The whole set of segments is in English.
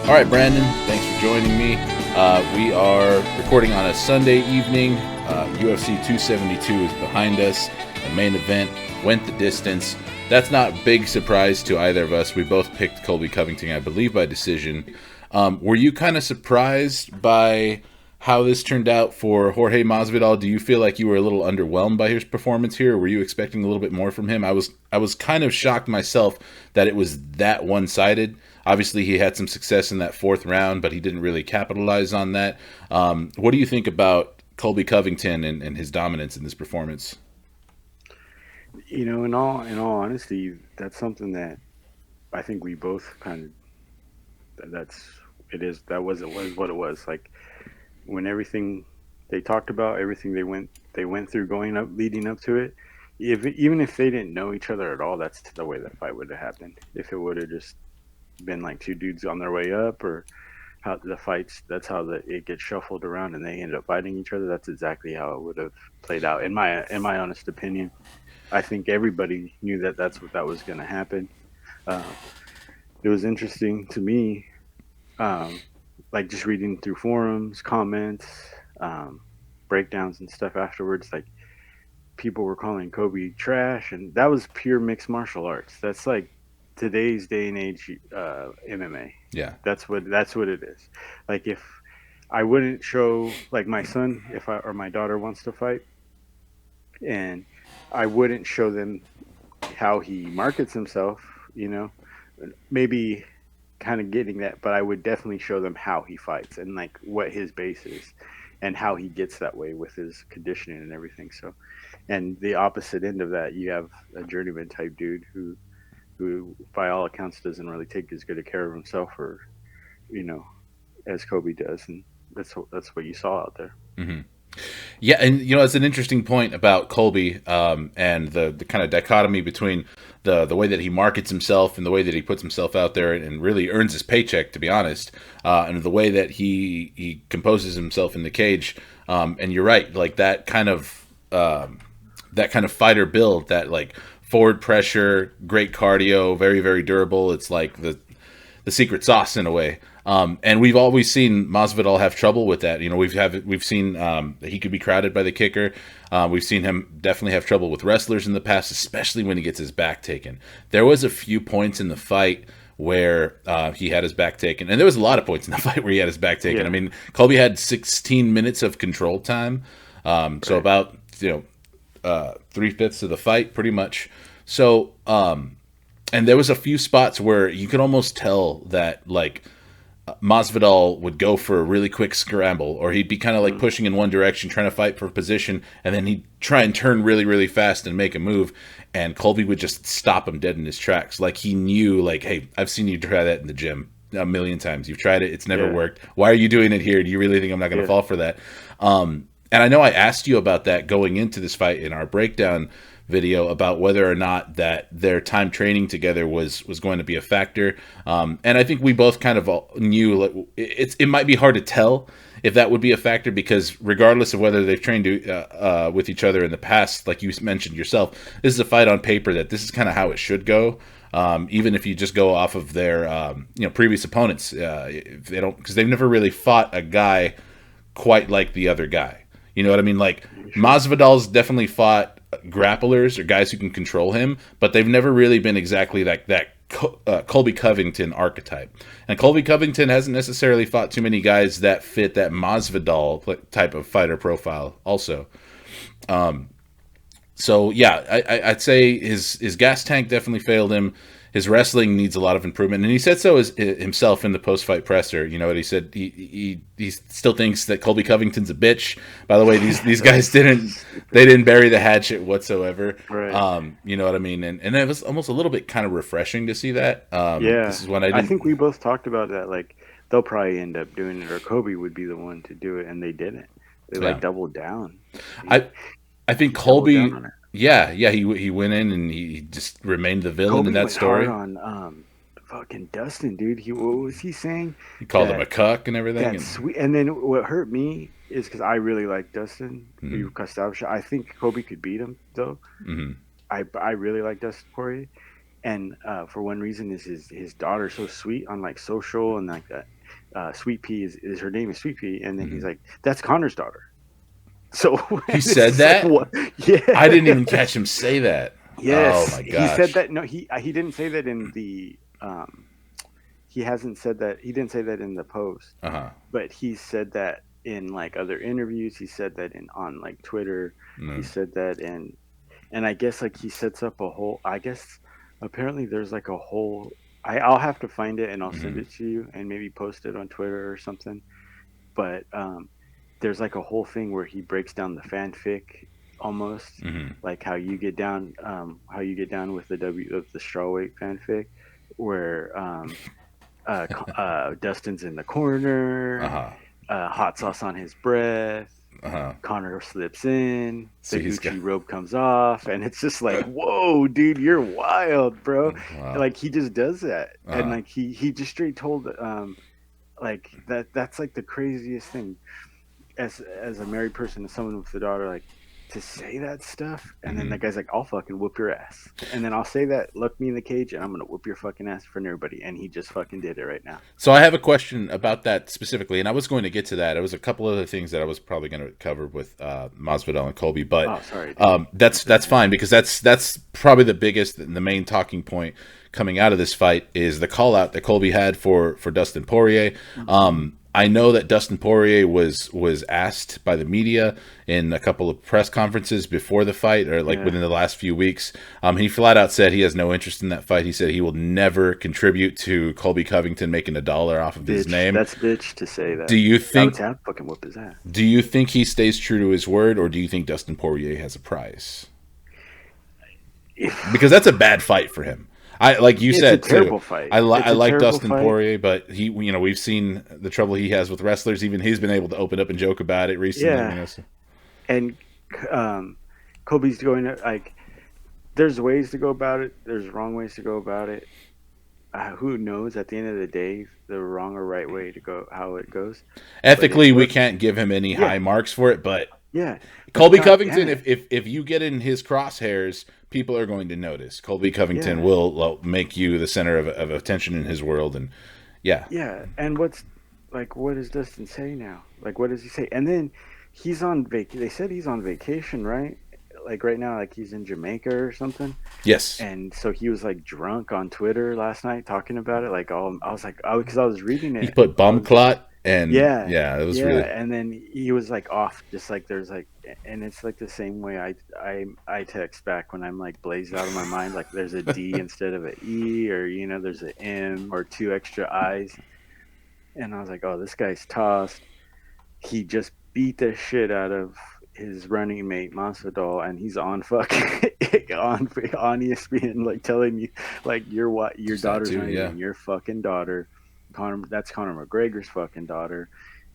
All right, Brandon, thanks for joining me. We are recording on a Sunday evening. UFC 272 is behind us. The main event went the distance. That's not a big surprise to either of us. We both picked Colby Covington, I believe, by decision. Were you kind of surprised by how this turned out for Jorge Masvidal? Do you feel like you were a little underwhelmed by his performance here? Or were you expecting a little bit more from him? I was kind of shocked myself that it was that one-sided. Obviously, he had some success in that fourth round, but he didn't really capitalize on that. What do you think about Colby Covington and his dominance in this performance? In all honesty, that's something that I think we both kind of that's it is that was it was what it was like when everything they talked about everything they went through going up leading up to it. If even if they didn't know each other at all, that's the way that fight would have happened. If it would have just been like two dudes on their way up, or how the fights, that's how it gets shuffled around and they end up fighting each other. That's exactly how it would have played out in my honest opinion. I think everybody knew that that's what that was going to happen. Uh, it was interesting to me, um, like just reading through forums, comments, um, breakdowns, and stuff afterwards. Like people were calling Kobe trash, and that was pure mixed martial arts. That's like today's day and age MMA. Yeah. That's what it is. Like if I wouldn't show like my son if I or my daughter wants to fight, and I wouldn't show them how he markets himself, you know, maybe kind of getting that, but I would definitely show them how he fights and like what his base is and how he gets that way with his conditioning and everything. So, and the opposite end of that, you have a journeyman type dude who by all accounts doesn't really take as good a care of himself, or you know, as Kobe does, and that's what you saw out there. hmm Yeah, and it's an interesting point about Colby, and the kind of dichotomy between the way that he markets himself and the way that he puts himself out there and really earns his paycheck, to be honest, and the way that he composes himself in the cage. And you're right, like that kind of fighter build, that like forward pressure, great cardio, very very durable. It's like the secret sauce in a way. And we've always seen Masvidal have trouble with that. We've seen that he could be crowded by the kicker. We've seen him definitely have trouble with wrestlers in the past, especially when he gets his back taken. There was a few points in the fight where he had his back taken, and there was a lot of points in the fight where he had his back taken. I Yeah, mean, Colby had 16 minutes of control time, so right. about 3/5 of the fight, pretty much. So, and there was a few spots where you could almost tell that like Masvidal would go for a really quick scramble, or he'd be kind of like Mm, pushing in one direction, trying to fight for position, and then he'd try and turn really, really fast and make a move, and Colby would just stop him dead in his tracks. Like he knew, like, hey, I've seen you try that in the gym a million times. You've tried it; it's never yeah, worked. Why are you doing it here? Do you really think I'm not going to yeah, fall for that? And I know I asked you about that going into this fight in our breakdown video about whether or not that their time training together was going to be a factor. And I think we both kind of knew, like, it might be hard to tell if that would be a factor, because regardless of whether they've trained with each other in the past, like you mentioned yourself, this is a fight on paper that this is kind of how it should go. Even if you just go off of their previous opponents, if they don't, because they've never really fought a guy quite like the other guy. You know what I mean? Like sure. Masvidal's definitely fought grapplers or guys who can control him, but they've never really been exactly like that Colby Covington archetype. And Colby Covington hasn't necessarily fought too many guys that fit that Masvidal type of fighter profile also. So yeah, I'd say his gas tank definitely failed him. His wrestling needs a lot of improvement, and he said so himself in the post fight presser. You know what he said? He still thinks that Colby Covington's a bitch. By the way, these That's guys didn't stupid. they didn't bury the hatchet whatsoever. Right. You know what I mean? And it was almost a little bit kind of refreshing to see that. This Yeah. is when I I think didn't. we both talked about that. Like they'll probably end up doing it, or Kobe would be the one to do it, and they didn't. They like Yeah, doubled down. He I I think he doubled down Colby. on it. Yeah, he went in and he just remained the villain in Kobe that went hard story. on fucking Dustin, dude. He what was he saying? He called him a That cuck and everything, that and sweet. And then what hurt me is because I really like Dustin. mm-hmm, You Gustavsha. I think Kobe could beat him though. mm-hmm, I really like Dustin Poirier, and for one reason is his daughter's so sweet on like social and like that. Sweet Pea is her name is Sweet Pea, and then he's Mhm. like, that's Connor's daughter. So He and it's said just like, that? what? I didn't Yeah. even catch him say that. Oh Yes, my he said gosh. that. No, he didn't say that in the. He hasn't said that. He didn't say that in the post, Uh-huh. but he said that in like other interviews. He said that in on like Twitter. He Mm. said that in, and I guess like he sets up a whole. I guess apparently there's like a whole. I'll have to find it and I'll send Mhm. it to you and maybe post it on Twitter or something. But there's like a whole thing where he breaks down the fanfic almost Mhm. like how you get down with the W of the strawweight fanfic where Dustin's in the corner, Uh-huh. hot sauce on his breath. Uh-huh. Connor slips in, So the he's got Gucci robe comes off, and it's just like, whoa, dude, you're wild, bro. wow. Like he just does that, and Uh-huh. like he just straight told like that's like the craziest thing as a married person, as someone with a daughter, like to say that stuff, and then Mhm. that guy's like, "I'll fucking whoop your ass," and then I'll say that, "Look me in the cage, and I'm gonna whoop your fucking ass in front of everybody," and he just fucking did it right now. So I have a question about that specifically, and I was going to get to that. It was a couple other things that I was probably going to cover with Masvidal and Colby, but Oh, sorry, dude. Jumping that's ahead. fine because that's probably the biggest and the main talking point coming out of this fight is the call out that Colby had for Dustin Poirier. Mm-hmm. I know that Dustin Poirier was asked by the media in a couple of press conferences before the fight, or like Yeah, within the last few weeks. He flat out said he has no interest in that fight. He said he will never contribute to Colby Covington making $1 off of his bitch. name. That's bitch to say Do that. you I would think say I'd fucking whoop his ass. do you think he stays true to his word, or do you think Dustin Poirier has a prize? Because that's a bad fight for him. I like you It's a said too. terrible fight. I It's a like terrible Dustin fight. Poirier, but we've seen the trouble he has with wrestlers. Even he's been able to open up and joke about it recently. Yeah, and um, Kobe's going to like. There's ways to go about it. There's wrong ways to go about it. Who knows? At the end of the day, the wrong or right way to go, how it goes. But it ethically we look, can't give him any high yeah, marks for it, but yeah. But Colby god damn Covington, it, if you get in his crosshairs, people are going to notice. Colby Covington yeah, will make you the center of attention in his world, and yeah. yeah. And what's like, what does Dustin say now? Like, what does he say? And then he's on They said he's on vacation, right? Like right now, like he's in Jamaica or something. Yes, And so he was like drunk on Twitter last night talking about it. Like, all I was like, oh, because I was reading he it. put I bum was clot, and Yeah, yeah, it was yeah, really and then he was like off, just like there's like, and it's like the same way I text back when I'm like blazed out of my mind, like there's a D instead of a E, or there's an M or two extra I's, and I was like, oh, this guy's tossed. He just beat the shit out of his running mate Masvidal, and he's on fucking on ESPN, like telling you, like your just that daughter's too. not Yeah, even your fucking daughter. That's Conor McGregor's fucking daughter.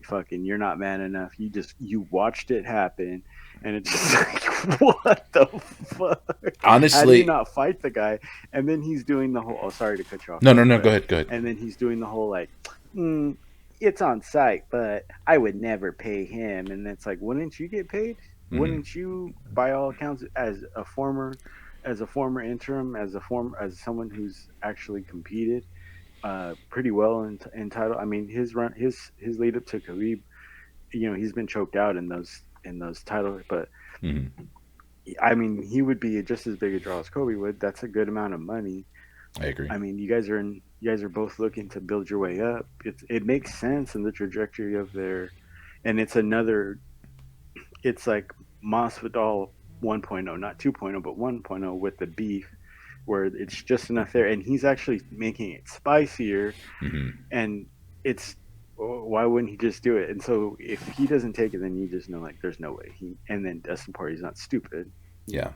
Fucking, you're not man enough. You watched it happen, and it's just like, what the fuck? How do you honestly, not fight the guy? And then he's doing the whole. Oh, sorry to cut you off, no, no, bro, no. Go but ahead, go ahead. and then he's doing the whole like, mm, it's on site, but I would never pay him. And it's like, wouldn't you get paid? Hmm. Wouldn't you, by all accounts, as a former interim, as someone who's actually competed pretty well in title? I mean, his lead up to Khabib, he's been choked out in those titles, but Hmm. I mean, he would be just as big a draw as Kobe would. That's a good amount of money. I agree. I mean, you guys are both looking to build your way up. It makes sense in the trajectory of and it's like Masvidal 1.0, not 2.0, but 1.0 with the beef, where it's just enough there, and he's actually making it spicier, Hmm. and it's why wouldn't he just do it? And so if he doesn't take it, then you just know like there's no way and then Dustin Poirier's not stupid. Yeah.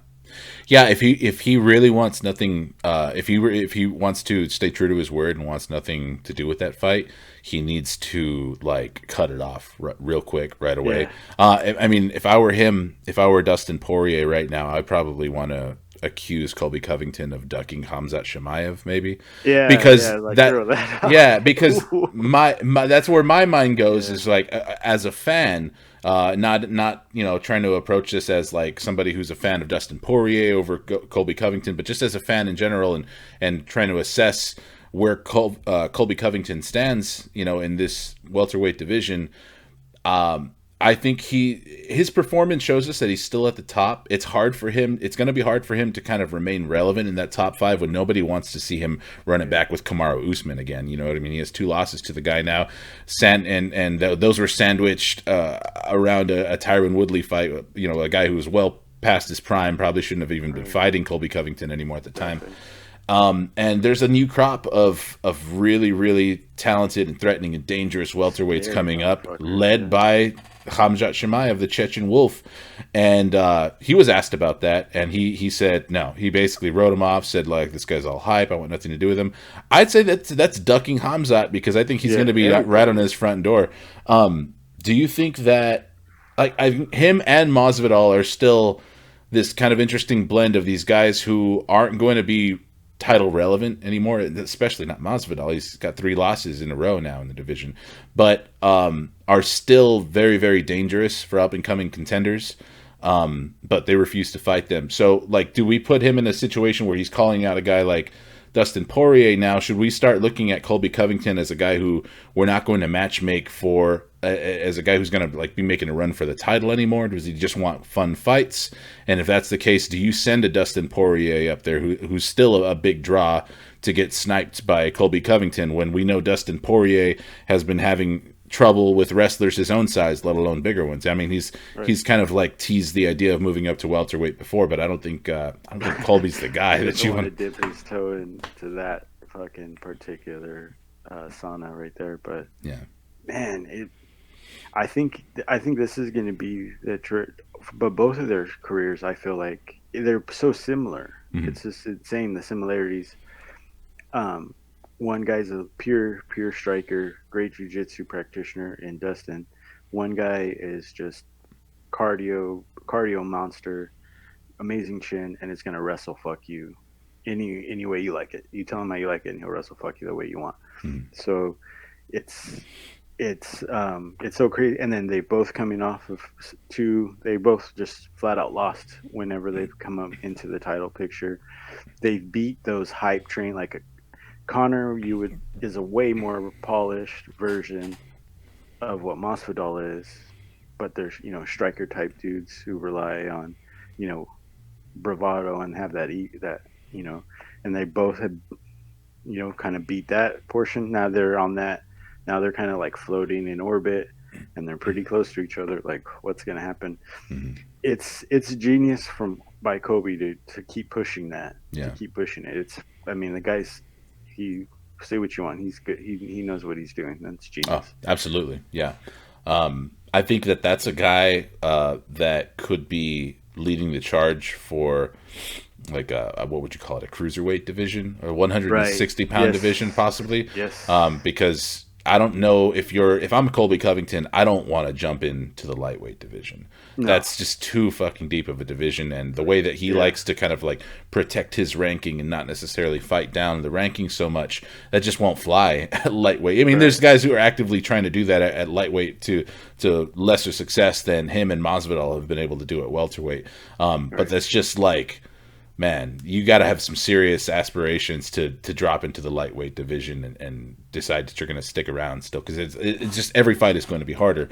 Yeah, if he really wants nothing, if he wants to stay true to his word and wants nothing to do with that fight, he needs to like cut it off real quick, right away. Yeah, I mean, if I were him, if I were Dustin Poirier right now, I'd probably want to accuse Colby Covington of ducking Hamzat Shemaev, maybe, yeah, because like that, throw that yeah, out. because my that's where my mind goes Yeah, is like as a fan. Not trying to approach this as like somebody who's a fan of Dustin Poirier over Colby Covington, but just as a fan in general, and trying to assess where Colby Covington stands, in this welterweight division. I think his performance shows us that he's still at the top. It's hard for him. It's going to be hard for him to kind of remain relevant in that top five when nobody wants to see him run it back with Kamaru Usman again. You know what I mean? He has 2 losses to the guy now, those were sandwiched around a Tyron Woodley fight. A guy who was well past his prime, probably shouldn't have even been fighting Colby Covington anymore at the time. And there's a new crop of really, really talented and threatening and dangerous welterweights coming up, led by Khamzat Chimaev, the Chechen Wolf. And he was asked about that, and he said no. He basically wrote him off, said, like, this guy's all hype, I want nothing to do with him. I'd say that's ducking Khamzat, because I think he's going to be right on his front door. Do you think that him and Masvidal are still this kind of interesting blend of these guys who aren't going to be title relevant anymore, especially not Masvidal. He's got 3 losses in a row now in the division, but are still very, very dangerous for up and coming contenders. But they refuse to fight them. So, like, do we put him in a situation where he's calling out a guy like Dustin Poirier now? Should we start looking at Colby Covington as a guy who we're not going to match make for, as a guy who's going to, like, be making a run for the title anymore? Does he just want fun fights? And if that's the case, do you send a Dustin Poirier up there who's still a big draw to get sniped by Colby Covington, when we know Dustin Poirier has been having trouble with wrestlers his own size, let alone bigger ones? I mean, he's kind of like teased the idea of moving up to welterweight before, but I don't think Colby's the guy that you want to dip his toe into that fucking particular sauna right there. But yeah, man, I think this is going to be but both of their careers, I feel like they're so similar. Mm-hmm. It's just insane, the similarities. One guy's a pure striker, great jiu-jitsu practitioner in Dustin. One guy is just cardio monster, amazing chin, and is going to wrestle fuck you any way you like it. You tell him how you like it, and he'll wrestle fuck you the way you want. So it's so crazy. And then they both coming off of 2, they both just flat out lost whenever they've come up into the title picture. They beat those hype train, like Connor is a way more polished version of what Masvidal is, but there's striker type dudes who rely on bravado and have that and they both had kind of beat that portion. Now they're on that. Now they're kind of like floating in orbit, and they're pretty close to each other. Like, what's going to happen? Mm-hmm. It's genius by Colby to keep pushing that. Yeah. To keep pushing it. The guy's, say what you want. He's good. He knows what he's doing. That's genius. Oh, absolutely. Yeah. I think that's a guy that could be leading the charge for, like, what would you call it, a cruiserweight division, or 160 pound division, possibly. Yes. Because I don't know if I'm Colby Covington, I don't want to jump into the lightweight division. No. That's just too fucking deep of a division, and the way that he likes to kind of like protect his ranking and not necessarily fight down the ranking so much, that just won't fly at lightweight. I mean, there's guys who are actively trying to do that at lightweight to lesser success than him and Masvidal have been able to do at welterweight. But that's just like, man, you got to have some serious aspirations to drop into the lightweight division and decide that you're going to stick around still, because it's just, every fight is going to be harder.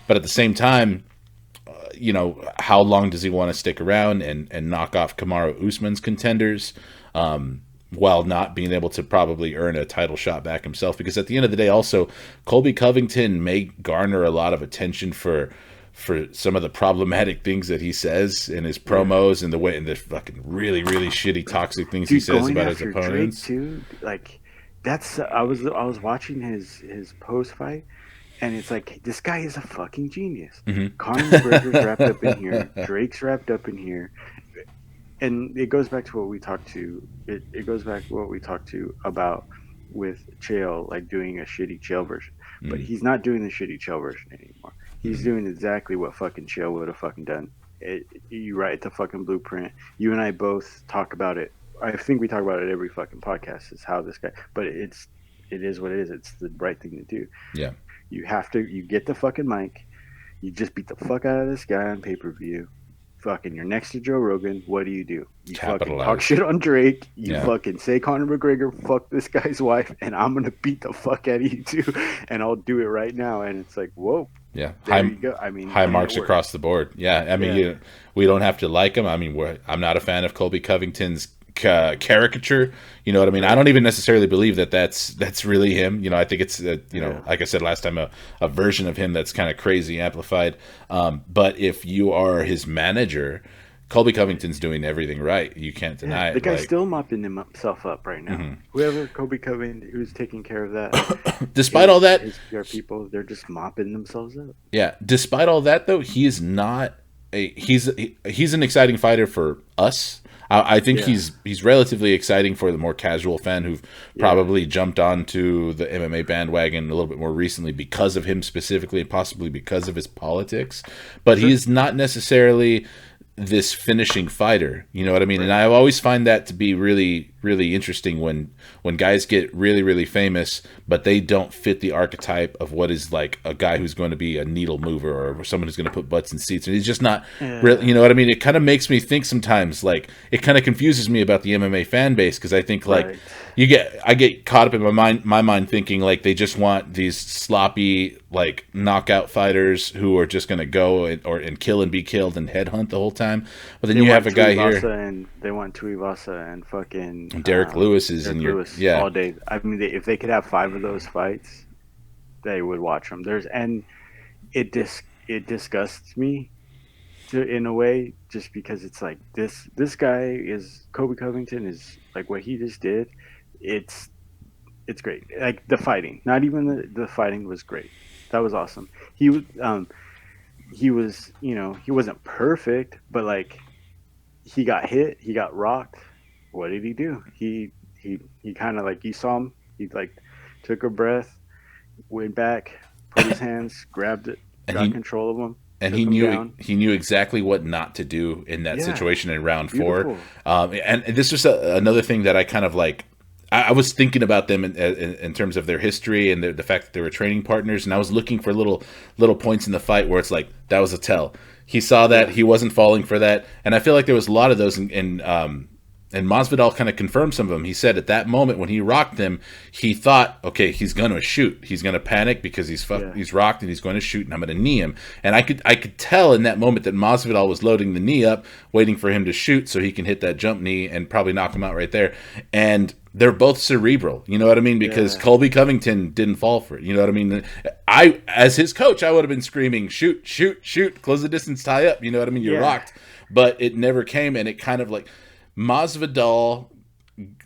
But at the same time, how long does he want to stick around and knock off Kamaru Usman's contenders, while not being able to probably earn a title shot back himself? Because at the end of the day, also, Colby Covington may garner a lot of attention for some of the problematic things that he says in his promos, and the fucking really, really shitty, toxic things he says about his opponents. Drake too, like, I was watching his post fight, and it's like, this guy is a fucking genius. Mm-hmm. Conor McGregor's wrapped up in here, Drake's wrapped up in here, and it goes back to what we talked to. It goes back to what we talked to about with Chael, like doing a shitty Chael version, but he's not doing the shitty Chael version anymore. He's doing exactly what fucking Chael would have fucking done. You write the fucking blueprint. You and I both talk about it. I think we talk about it every fucking podcast, is how this guy, but it is what it is. It's the right thing to do. Yeah. You get the fucking mic. You just beat the fuck out of this guy on pay-per-view. fucking, you're next to Joe Rogan. What do? You fucking talk Capitalize. shit on Drake. You Yeah. fucking say Conor McGregor, fuck this guy's wife, and I'm gonna beat the fuck out of you too, and I'll do it right now. And it's like, whoa, Yeah. there you go. I mean, High and it marks worked. across the board. Yeah. I mean, Yeah, we don't have to like him. I mean, I'm not a fan of Colby Covington's caricature. You know what I mean? I right. don't even necessarily believe that that's really him. I think it's Yeah, like I said last time, a version of him that's kind of crazy amplified. But if you are his manager, Colby Covington's doing everything right. You can't yeah. deny The it. guy's Like, still mopping himself up right now. Whoever Kobe Covington who's taking care of that, despite all that, his PR people, they're just mopping themselves up. yeah. Despite all that, though, he is not he's an exciting fighter for us. I think Yeah, he's relatively exciting for the more casual fan who've yeah, probably jumped onto the MMA bandwagon a little bit more recently because of him specifically, and possibly because of his politics. But he sure, is not necessarily this finishing fighter. You know what I mean? And right. I always find that to be really, really interesting when guys get really, really famous, but they don't fit the archetype of what is like a guy who's going to be a needle mover or someone who's going to put butts in seats. And he's just not really, Yeah, you know what I mean? It kind of makes me think sometimes, like, it kind of confuses me about the MMA fan base because I think like right. I get caught up in my mind thinking like they just want these sloppy like knockout fighters who are just going to go and kill and be killed and headhunt the whole time. But then They you have want a guy here, They want Tuivasa and fucking Derek Lewis is in Derek your Lewis yeah. all day. I mean, if they could have 5 of those fights, they would watch them. And it disgusts me in a way, just because it's like this guy is Kobe Covington is like what he just did. It's it's great. Like the fighting, not even the fighting was great. That was awesome. He was, he wasn't perfect, but like he got hit, he got rocked. What did he do? He kind of like, you saw him. He like took a breath, went back, put his hands, grabbed it, and got he control of him, and took him down. he knew exactly what not to do in that Yeah, situation in round four. beautiful. And this was another thing that I kind of like. I was thinking about them in terms of their history and the fact that they were training partners, and I was looking for little points in the fight where it's like that was a tell. He saw that Yeah, he wasn't falling for that, and I feel like there was a lot of those and Masvidal kind of confirmed some of them. He said at that moment when he rocked him, he thought, okay, he's going to shoot. He's going to panic because yeah, he's rocked and he's going to shoot, and I'm going to knee him. And I could tell in that moment that Masvidal was loading the knee up, waiting for him to shoot so he can hit that jump knee and probably knock him out right there. And they're both cerebral, you know what I mean? Because yeah, Colby Covington didn't fall for it, you know what I mean? As his coach, I would have been screaming, shoot, shoot, shoot, close the distance, tie up, you know what I mean? You're yeah, rocked. But it never came, and it kind of like Masvidal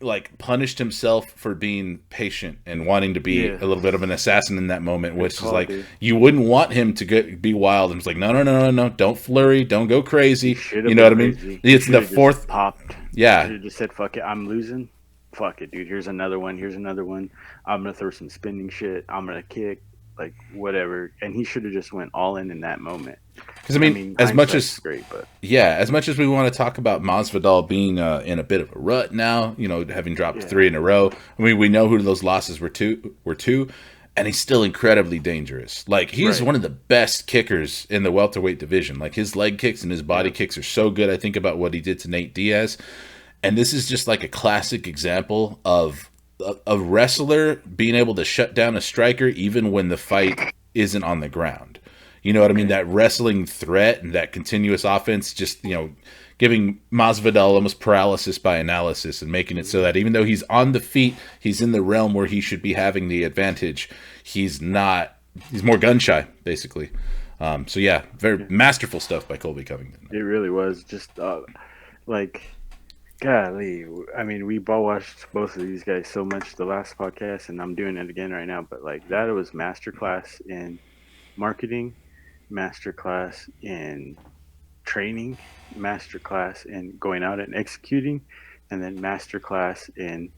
like punished himself for being patient and wanting to be yeah. a little bit of an assassin in that moment, Good which is call, like dude. you wouldn't want him to be wild. And it's like no, no, no, no, no, don't flurry, don't go He crazy. should You have know been what I mean? crazy. He It's should the have just fourth, popped. He yeah. should have just said, "Fuck it, I'm losing. Fuck it, dude. Here's another one. Here's another one. I'm gonna throw some spinning shit. I'm gonna kick, like whatever." And he should have just went all in that moment. Because I I mean, mean, as much hindsight's as great, but yeah, as much as we want to talk about Masvidal being in a bit of a rut now, having dropped yeah, 3 in a row. I mean, we know who those losses were to, and he's still incredibly dangerous. Like he's right, one of the best kickers in the welterweight division. Like his leg kicks and his body yeah, kicks are so good. I think about what he did to Nate Diaz, and this is just like a classic example of a wrestler being able to shut down a striker even when the fight isn't on the ground. You know what I mean? okay, That wrestling threat and that continuous offense, just giving Masvidal almost paralysis by analysis and making it so hmm, that even though he's on the feet, he's in the realm where he should be having the advantage. He's not. He's more gun shy, basically. So yeah, very yeah. masterful stuff by Colby Covington. It really was just like, golly. I mean, we ball watched both of these guys so much the last podcast, and I'm doing it again right now. But like that was masterclass in marketing, masterclass in training, masterclass in going out and executing, and then masterclass in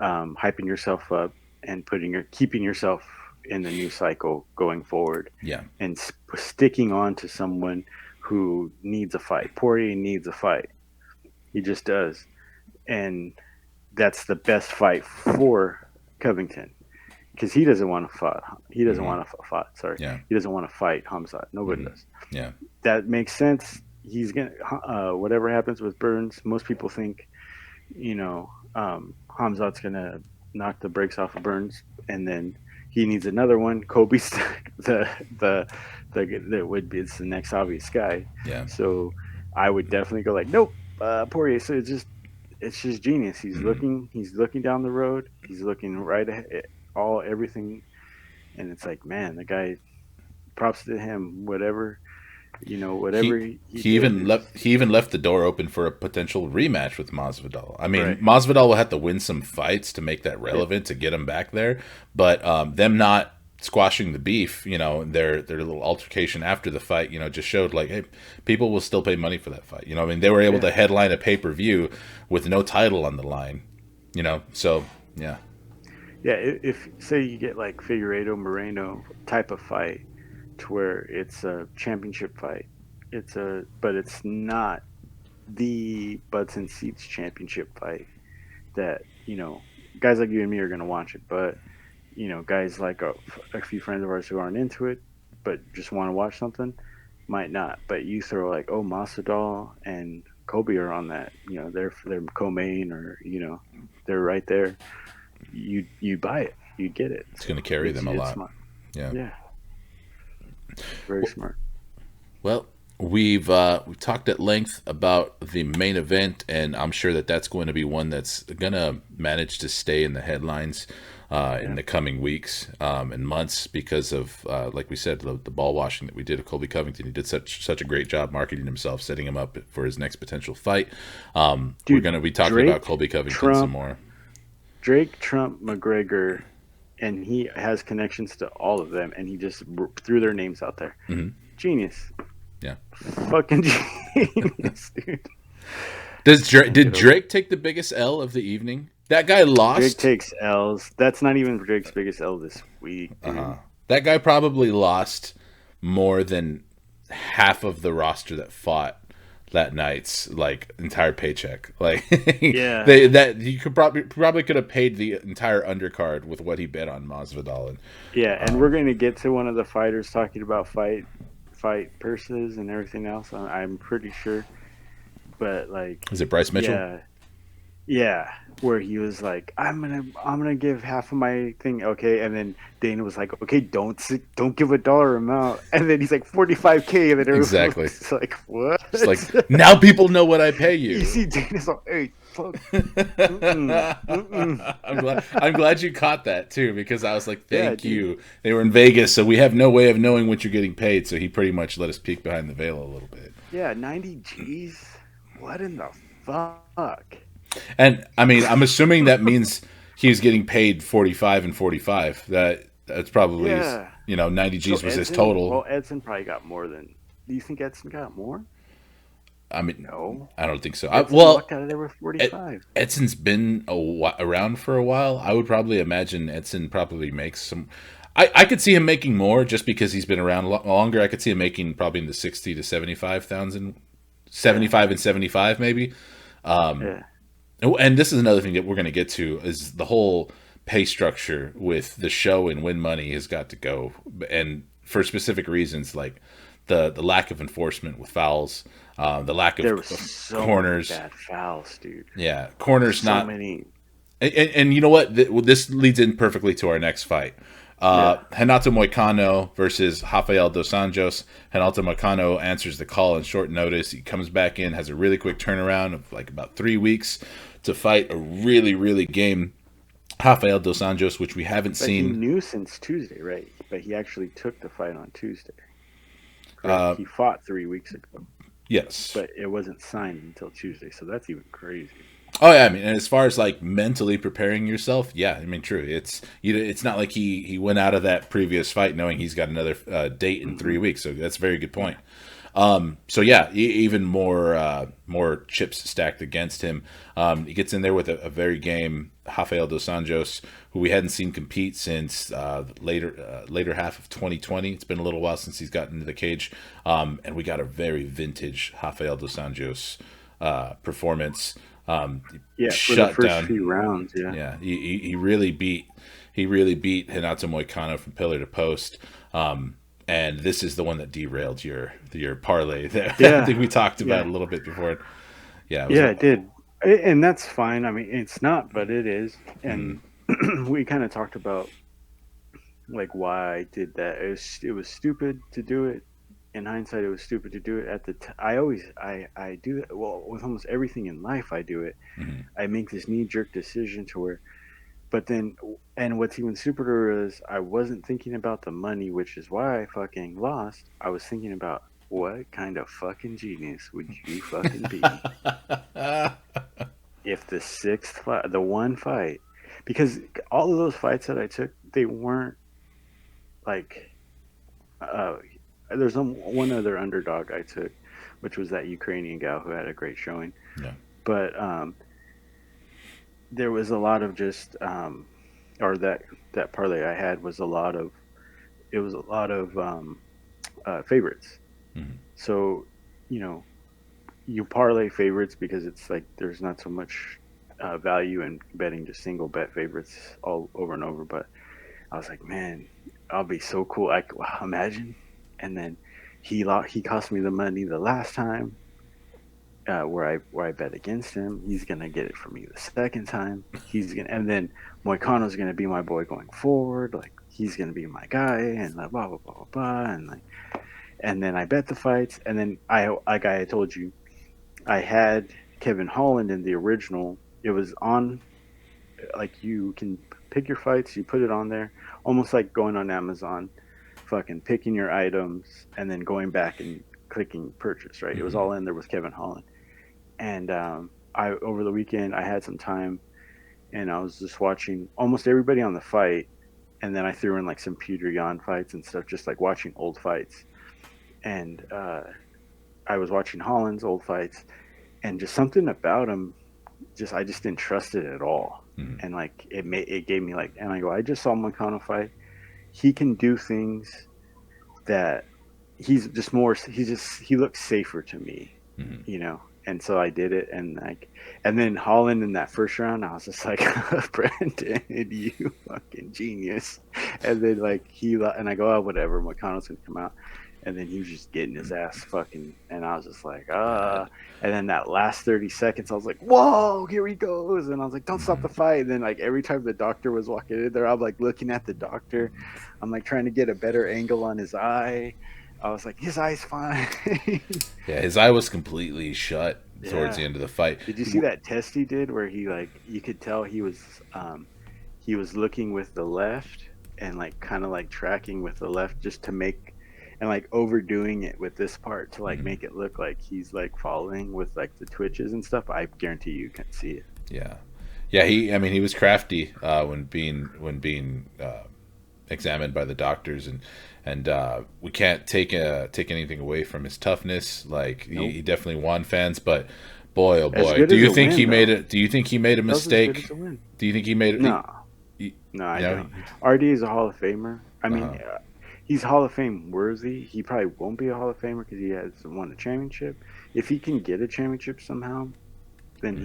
hyping yourself up and keeping yourself in the new cycle going forward, Yeah. and sticking on to someone who needs a fight. Poirier needs a fight. He just does, and that's the best fight for Covington because he doesn't want to fight. He doesn't Hmm. want to fight. Sorry, Yeah. he doesn't want to fight Hamzat. Nobody Hmm. does. Yeah. That makes sense. he's gonna whatever happens with Burns. Most people think, you know, Hamzat's gonna knock the brakes off of Burns, and then he needs another one. Kobe's the the that would be it's the next obvious guy. Yeah. So I would definitely go like, nope, Poirier. So it's just genius. Mhm. He's looking down the road. He's looking right ahead, all everything, and it's like, man, the guy. Props to him. Whatever He he did is he even left the door open for a potential rematch with Masvidal. I mean, right. Masvidal will have to win some fights to make that Yeah, relevant to get him back there, but them not squashing the beef, their little altercation after the fight, just showed like, hey, people will still pay money for that fight. I mean, they were able yeah, to headline a pay-per-view with no title on the line, so yeah. yeah. If say you get like Figueiredo Moreno type of fight, to where it's a championship fight, but it's not the butts and seats championship fight that guys like you and me are gonna watch it, but guys like a few friends of ours who aren't into it, but just want to watch something, might not. But you throw like, oh, Masvidal and Colby are on that. They're co-main, or they're right there. You buy it, you get it. It's going to So carry them a it's lot. smart. Yeah. Yeah, very smart. Well, we've talked at length about the main event, and I'm sure that that's going to be one that's going to manage to stay in the headlines in Yeah, the coming weeks and months because of, like we said, the ball washing that we did of Colby Covington. He did such a great job marketing himself, setting him up for his next potential fight. We're dude. going to be talking about Drake, Colby Covington some Trump, more. McGregor, and he has connections to all of them, and he just threw their names out there. Hmm. Genius. Yeah. Fucking genius, dude. Can't Did get over it. Drake take the biggest L of the evening? That guy Drake lost. takes L's. That's not even Drake's biggest L this week, Uh-huh. dude. That guy probably lost more than half of the roster that fought that night's like entire paycheck. Like Yeah. they that you could probably could have paid the entire undercard with what he bet on Masvidal. And Yeah, and we're going to get to one of the fighters talking about fight purses and everything else. I'm pretty sure. But like, is it Bryce Mitchell? yeah. Yeah, where he was like, I'm gonna give half of my thing, okay, and then Dana was like, okay, don't give a dollar amount, and then he's like 45K, and then Exactly. everyone's like, what? It's like now people know what I pay You you. see Dana's like, hey, fuck, mm-mm, mm-mm. I'm glad you caught that too because I was like, Yeah, thank dude, you. They were in Vegas, so we have no way of knowing what you're getting paid. So he pretty much let us peek behind the veil a little bit. yeah, 90 G's, what in the fuck? And I mean, I'm assuming that means he was getting paid 45 and 45. That's probably his, Yeah, 90 so G's was his total. Edson probably got more than. Do you think Edson got more? I mean, No, I don't think so. Edson Well, walked out of there with 45. Edson's been around for a while. I would probably imagine Edson probably makes some. I could see him making more just because he's been around longer. I could see him making probably in the 60 to 75,000, Yeah, 75 and 75 maybe. yeah. And this is another thing that we're going to get to is the whole pay structure with the show and win money has got to go, and for specific reasons like the lack of enforcement with fouls, the lack There was of so many corners. bad fouls, dude. Yeah, corners So not. many. And you know what? This leads in perfectly to our next fight. Yeah. Renato Moicano versus Rafael dos Anjos. Renato Moicano answers the call on short notice. He comes back in, has a really quick turnaround of like about 3 weeks to fight a really, really game Rafael dos Anjos, which we haven't But he seen. knew since Tuesday, right? But he actually took the fight on Tuesday. Correct. He fought 3 weeks ago, Yes. but it wasn't signed until Tuesday. So that's even crazy. Oh yeah, I mean, and as far as like mentally preparing yourself, yeah, I mean, true. It's not like he went out of that previous fight knowing he's got another date in Hmm. 3 weeks. So that's a very good Yeah. point. So yeah, even more chips stacked against him. He gets in there with a very game Rafael dos Anjos, who we hadn't seen compete since later half of 2020. It's been a little while since he's gotten into the cage, and we got a very vintage Rafael dos Anjos performance. Yeah. For the Shut first down. few rounds. Yeah. Yeah, he really beat Renato Moicano from pillar to post. and this is the one that derailed your parlay that I Yeah, think we talked about yeah, a little bit before. Yeah, it was. yeah. It did, and that's fine. I mean, it's not, but it is. Mm, And we kind of talked about like why I did that. It was stupid to do it. In hindsight, it was stupid to do it. I always I do that. Well, with almost everything in life, I do it. mm, I make this knee jerk decision to where, but then, and what's even stupider is I wasn't thinking about the money, which is why I fucking lost. I was thinking about what kind of fucking genius would you fucking be if the sixth fight, the one fight, because all of those fights that I took, they weren't like, uh, there's one other underdog I took, which was that Ukrainian gal who had a great showing, yeah. but there was a lot of just, or that parlay I had was a lot of, it was a lot of favorites. Mm, So, you know, you parlay favorites because it's like there's not so much value in betting just single bet favorites all over and over. But I was like, man, I'll be so cool. Wow, imagine. And then he cost me the money the last time, where I bet against him. He's gonna get it from me the second time. And then Moicano's gonna be my boy going forward. Like he's gonna be my guy, and like blah blah blah blah blah, and like, and then I bet the fights, and then like I told you, I had Kevin Holland in the original. It was on, like, you can pick your fights, you put it on there, almost like going on Amazon, fucking picking your items, and then going back and clicking purchase. Right, it was mm, all in there with Kevin Holland. And I over the weekend I had some time, and I was just watching almost everybody on the fight, and then I threw in like some Peter Yan fights and stuff, just like watching old fights. And I was watching Holland's old fights, and just something about him, just I just didn't trust it at all. mm, And like it gave me like, and I go, I just saw Moicano fight. He can do things that he looks safer to me, mm. you know. And so I did it, and like, and then Holland in that first round, I was just like, Brandon, you fucking genius. And then like and I go, oh whatever, McConnell's gonna come out, and then he was just getting his ass fucking, and I was just like, God. ah. And then that last 30 seconds, I was like, whoa, here he goes, and I was like, don't stop the Mm, fight. And then like every time the doctor was walking in there, I'm like looking at the doctor, I'm like trying to get a better angle on his eye. I was like, his eye's fine. yeah, his eye was completely shut towards the Yeah. end of the fight. Did you see that test he did where he like you could tell he was looking with the left and like kind of like tracking with the left just to make, and like overdoing it with this part to like Mm, make it look like he's like following with like the twitches and stuff. I guarantee you can see it. yeah, yeah. I mean, he was crafty when being examined by the doctors, and we can't take anything away from his toughness. Like Nope. he definitely won fans, but boy, oh As boy, good do as you a think he win made though. it? Do you think he made a That was as good as mistake? a win. Do you think he made it? No. He, No, you I know, don't. RD is a Hall of Famer. I uh mean, huh. he's Hall of Fame worthy. He probably won't be a Hall of Famer because he hasn't won a championship. If he can get a championship somehow, then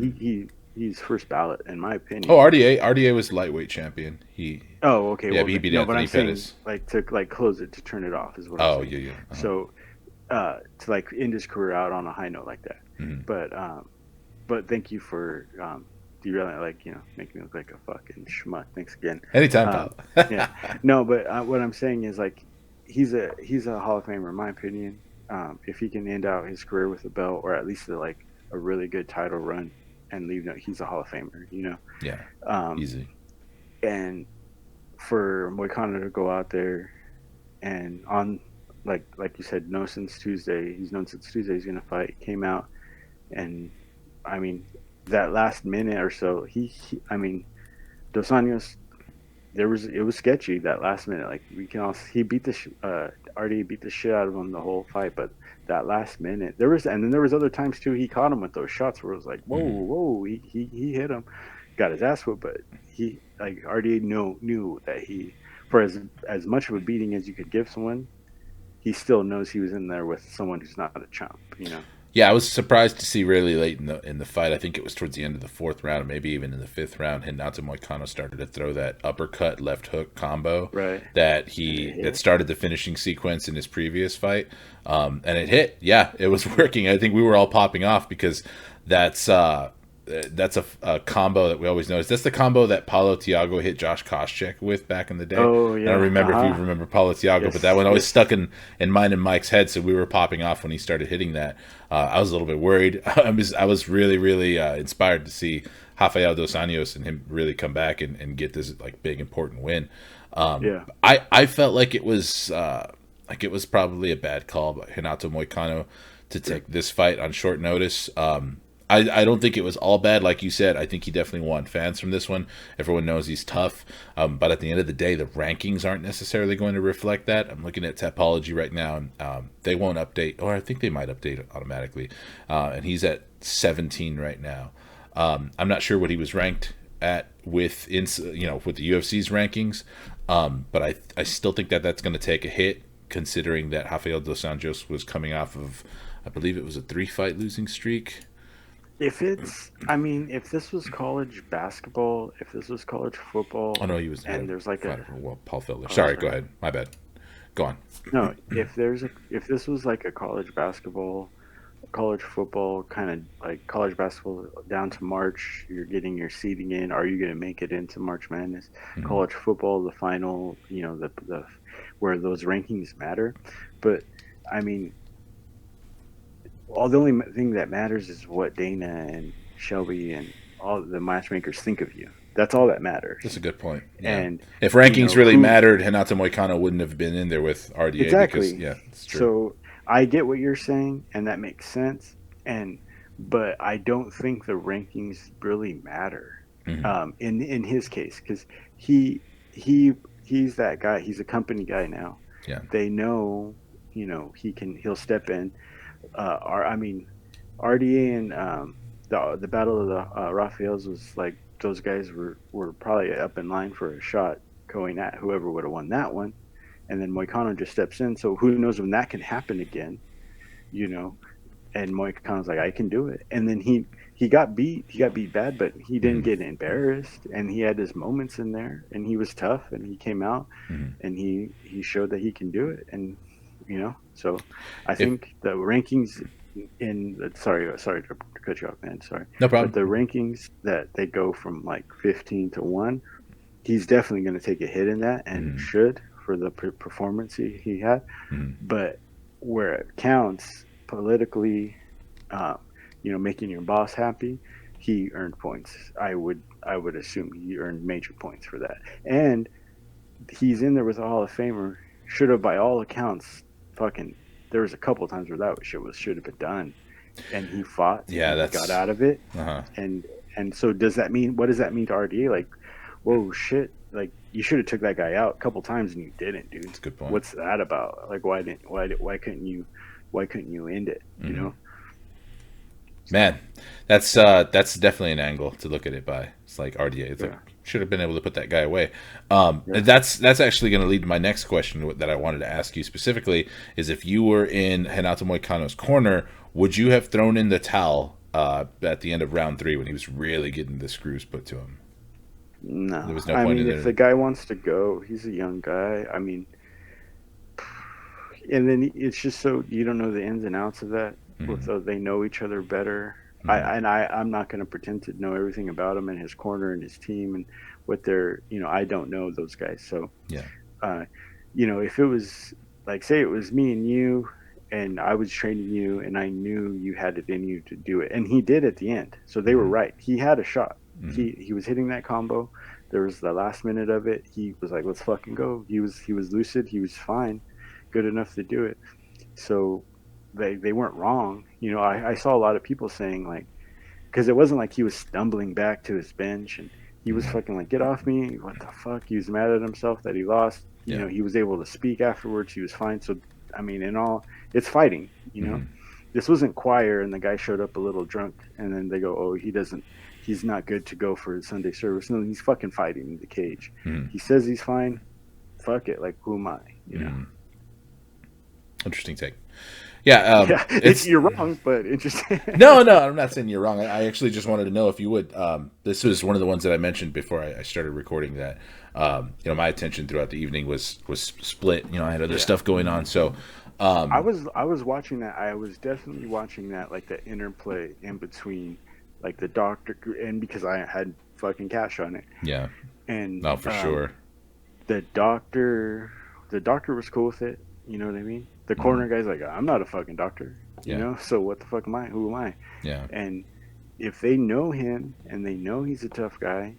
he's first ballot, in my Oh, opinion. RDA was lightweight champion. Oh, okay. Yeah, Well, he then, beat no, but I'm Anthony saying Pettis. like to like close it, to turn it off is what I'm Oh saying. yeah, yeah. Uh-huh. So to like end his career out on a high note like that. Mhm. But thank you for derailing, like, making me look like a fucking schmuck. Thanks again. Anytime, Um, pal. yeah, no, but what I'm saying is like he's a Hall of Famer in my opinion. If he can end out his career with a belt or at least like a really good title run and leave, no, he's a Hall of Famer. Yeah, Um, easy. and for Moicano to go out there and on, like you said, he's known since Tuesday he's gonna fight. Came out, and I mean, that last minute or so, I mean, Dos Anjos, it was sketchy that last minute. Like we can also, he beat RD beat the shit out of him the whole fight, but that last minute and then there was other times too he caught him with those shots where it was like, whoa, Hmm. whoa, he hit him, got his ass whooped, but he, like, RD knew that for as much of a beating as you could give someone, he still knows he was in there with someone who's not a chump. Yeah, I was surprised to see really late in the fight. I think it was towards the end of the fourth round, maybe even in the fifth round. Hinata Moicano started to throw that uppercut left hook combo Right. And it that hit. started the finishing sequence in his previous fight, and it hit. Yeah, it was working. I think we were all popping off because that's a combo that we always notice. That's the combo that Paulo Tiago hit Josh Koscheck with back in the day. Oh I don't yeah. remember if you Uh-huh. remember Paulo Tiago, but that Yes. one always Yes. stuck in mine and Mike's head. So we were popping off when he started hitting that. I was a little bit worried. I was really really inspired to see Rafael dos Anjos and him really come back and get this like big important win. Yeah. I felt like it was probably a bad call by Renato Moicano to Yeah. take this fight on short notice. I don't think it was all bad, like you said. I think he definitely won fans from this one. Everyone knows he's tough, but at the end of the day, the rankings aren't necessarily going to reflect that. I'm looking at Tapology right now, and they won't update, or I think they might update it automatically. And he's at 17 right now. I'm not sure what he was ranked at with with the UFC's rankings, but I still think that that's going to take a hit, considering that Rafael dos Anjos was coming off of, I believe it was a 3-fight losing streak. If it's, I mean, if this was college basketball, if this was college Oh football, no, he was had and a there's like fight a, over Paul Felder. oh, Sorry, go sorry. ahead. My bad. Go on. No, if this was like a college basketball, college football, kind of like college basketball down to March, you're getting your seeding in. Are you going to make it into March Madness? Mhm. College football, the final, the where those rankings matter. But I mean, all the only thing that matters is what Dana and Shelby and all the matchmakers think of you. That's all that That's a matters. good point. Yeah. And If rankings really who mattered, Hinata Moicano wouldn't have been in there with RDA because exactly. yeah, it's true. So I get what you're saying, and that makes sense. And but I don't think the rankings really matter Hmm. in his case because he he he's that guy. He's a company guy now. Yeah. They know, he'll step in. I mean, RDA and the Battle of the Raphaels was like those guys were probably up in line for a shot going at whoever would have won that one, and then Moicano just steps in. So who knows when that can happen again, you know? And Moicano's like, I can do it, and then he got beat. He got beat bad, but he didn't Hmm. get embarrassed, and he had his moments in there, and he was tough, and he came out, Hmm. and he showed that he can do it, and so I If think the rankings sorry to cut you off, man, sorry, no but the problem. rankings that they go from like 15 to 1, he's definitely going to take a hit in that and Hmm. should for the performance he had, Hmm. but where it counts politically, um, making your boss happy, he earned points. I would assume he earned major points for that, and he's in there with a Hall of Famer. Should have, by all accounts, fucking. There was a couple times where that should have been done, and he fought Yeah, and he got that's out of it. uh-huh. And so does that mean, what does that mean to RDA? Like, whoa, shit! Like you should have took that guy out a couple times and you didn't, dude. That's a good point. What's that about? Like, why couldn't you end it? Hmm. So Man, that's definitely an angle to look at it by. It's like RDA. It's like yeah, should have been able to put that guy away. yeah. That's actually going to lead to my next question that I wanted to ask you specifically is if you were in Renato Moicano's corner, would you have thrown in the towel at the end of round 3 when he was really getting the screws put to him? There No, was no I point in mean, if there. the guy wants to go, he's a young guy. I mean, and then it's just so you don't know the ins and outs of that. With Hmm. they know each other better. Hmm. I'm not going to pretend to know everything about him and his corner and his team and what they're. I don't know those guys. So, Yeah. uh, if it was like say it was me and you, and I was training you, and I knew you had it in you to do it, and he did at the end. So they were Hmm. right. He had a shot. Hmm. He was hitting that combo. There was the last minute of it. He was like, "Let's fucking go." He was lucid. He was fine, good enough to do it. So they weren't wrong. I saw a lot of people saying like, because it wasn't like he was stumbling back to his bench and he was Hmm. fucking like, get off me. What the fuck? He was mad at himself that he lost. Yeah. He was able to speak afterwards. He was fine. So, I mean, in all, it's fighting. Hmm. This wasn't choir and the guy showed up a little drunk and then they go, oh, he's not good to go for his Sunday service. No, he's fucking fighting in the cage. Hmm. He says he's fine. Fuck it. Like, who am I? Hmm. Interesting take. Yeah, Yeah, it's you're wrong, but interesting. no, I'm not saying you're wrong. I actually just wanted to know if you would. This was one of the ones that I mentioned before I started recording. That my attention throughout the evening was split. I had other Yeah. stuff going on, so I was watching that. I was definitely watching that, like the interplay in between, like the doctor, and because I had fucking cash on it, yeah, and no, for sure. the doctor, the doctor was cool with it. You know what I mean? The corner guy's like, I'm not a fucking doctor. Yeah, So what the fuck am I? Who am I? yeah, And if they know him and they know he's a tough guy,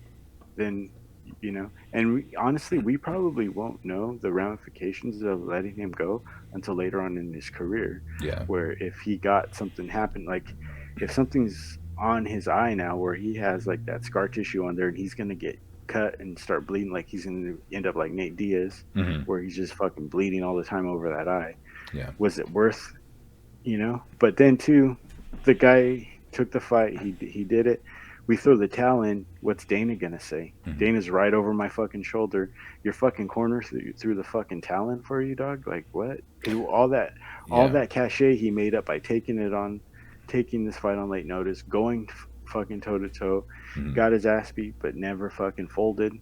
then and honestly, we probably won't know the ramifications of letting him go until later on in his career, yeah, where if he got something happen, like if something's on his eye now where he has like that scar tissue on there and he's gonna get cut and start bleeding, like he's gonna end up like Nate Diaz, hmm where he's just fucking bleeding all the time over that eye. yeah, Was it worth, But then too, the guy took the fight. He did it. We throw the towel in. What's Dana gonna say? hmm Dana's right over my fucking shoulder. Your fucking corner threw the fucking towel in for you, dog. Like what? Because all yeah. that cachet he made up by taking this fight on late notice, going fucking toe to toe, Mhm. got his ass beat, but never fucking folded.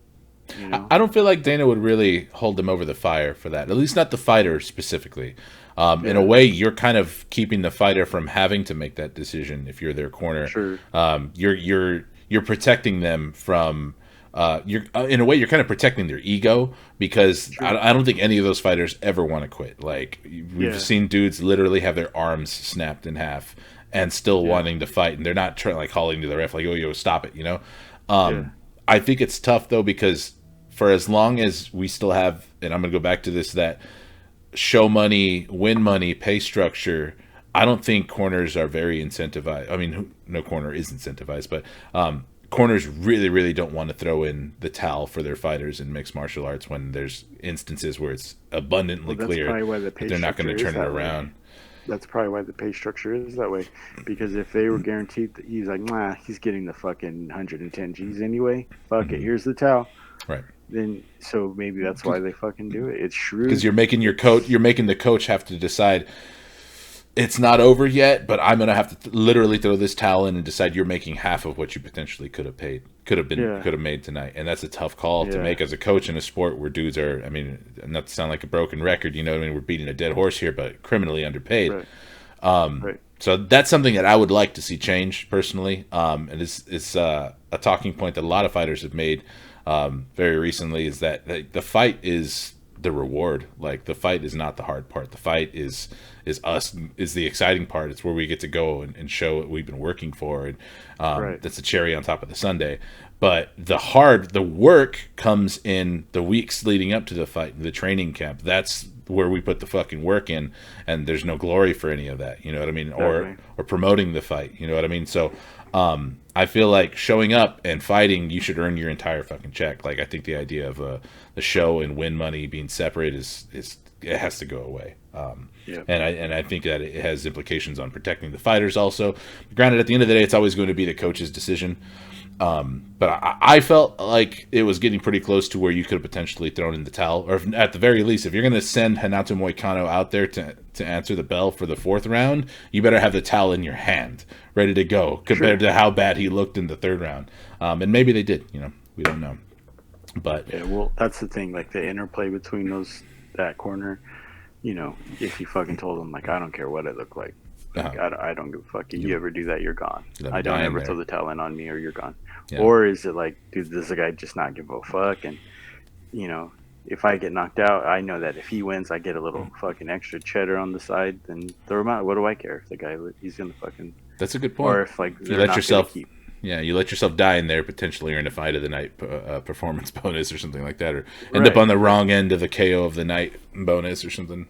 You know? I don't feel like Dana would really hold them over the fire for that. At least not the fighter specifically. In a Yeah, way, you're kind of keeping the fighter from having to make that decision if you're their corner. sure. You're protecting them from. You're in a way you're kind of protecting their ego because True. I don't think any of those fighters ever want to quit. Like we've Yeah, seen dudes literally have their arms snapped in half and still yeah, wanting to fight, and they're not trying like calling to the ref like, "Oh, yo, stop it," yeah. I think it's tough though because for as long as we still have, and I'm going to go back to this, that show money, win money, pay structure, I don't think corners are very incentivized. I mean, no corner is incentivized, but corners really, really don't want to throw in the towel for their fighters in mixed martial arts when there's instances where it's abundantly Well, that's clear probably why the that pay they're not going structure to is turn it that way. around. That's probably why the pay structure is that way. Because if they were guaranteed that he's like, nah, he's getting the fucking 110 G's anyway. Fuck it, here's the towel. Right. Then so maybe that's why they fucking do it. It's Because shrewd. you're making you're It's making the coach have to decide it's not over yet, but I'm gonna have to literally throw this towel in and decide you're making half of what you potentially yeah, could have made tonight, and that's a tough call to yeah, make as a coach in a sport where dudes are. I mean, not to sound like a broken record, what I mean, we're beating a dead horse here, but criminally underpaid. right, right. So that's something that I would like to see change personally, and it's a talking point that a lot of fighters have made very recently is that the fight is the reward. Like the fight is not the hard part. The fight is the exciting part. It's where we get to go and show what we've been working for, and Right. that's a cherry on top of the sundae. But the work comes in the weeks leading up to the fight, the training camp. That's where we put the fucking work in, and there's no glory for any of that. You know what I mean? Exactly. Or promoting the fight. You know what I mean? So I feel like showing up and fighting, you should earn your entire fucking check. Like I think the idea of the show and win money being separate is it has to go away. Yeah. And I think that it has implications on protecting the fighters also. Granted, at the end of the day, it's always going to be the coach's decision. But I felt like it was getting pretty close to where you could have potentially thrown in the towel, or if, at the very least, if you're going to send Hanato Moicano out there to answer the bell for the fourth round, you better have the towel in your hand, ready to go, compared Sure. to how bad he looked in the third round. And maybe they did, we don't know. But Yeah. Well, that's the thing. Like the interplay between that corner. If you fucking told him like, I don't care what I look like. uh, Like I don't give a fuck. If you ever do that, you're gone. let me I don't die in ever throw there. the towel in on me, or you're gone. Yeah. Or is it like, dude, does the guy just not give a fuck? And you know, if I get knocked out, I know that if he wins, I get a little fucking extra cheddar on the side. Then throw him out. What do I care if the guy he's gonna fucking, That's a good point. or if like You they're let not gonna yourself, keep. yeah, you let yourself die in there, potentially earn a fight of the night performance bonus or something like that, or end up Right, on the right, wrong end of the KO of the night bonus or something.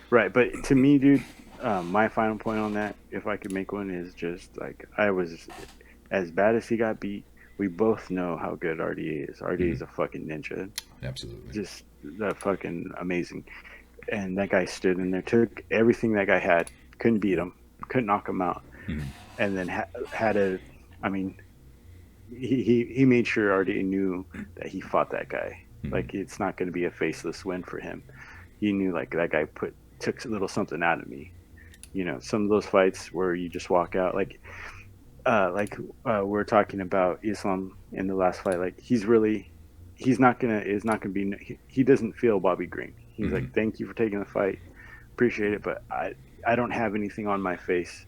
right. But to me, dude, my final point on that, if I could make one, is just like I was as bad as he got beat. We both know how good RDA is. RDA is a fucking ninja. Absolutely. Just that fucking amazing. And that guy stood in there, took everything that guy had, couldn't beat him, couldn't knock him out, and then had a. I mean, he made sure RDA knew that he fought that guy. Like it's not going to be a faceless win for him. He knew like that guy took a little something out of me. some of those fights where you just walk out, we're talking about Islam in the last fight. Like he doesn't feel Bobby Green. He's like, Hmm. thank you for taking the fight, appreciate it, but I don't have anything on my face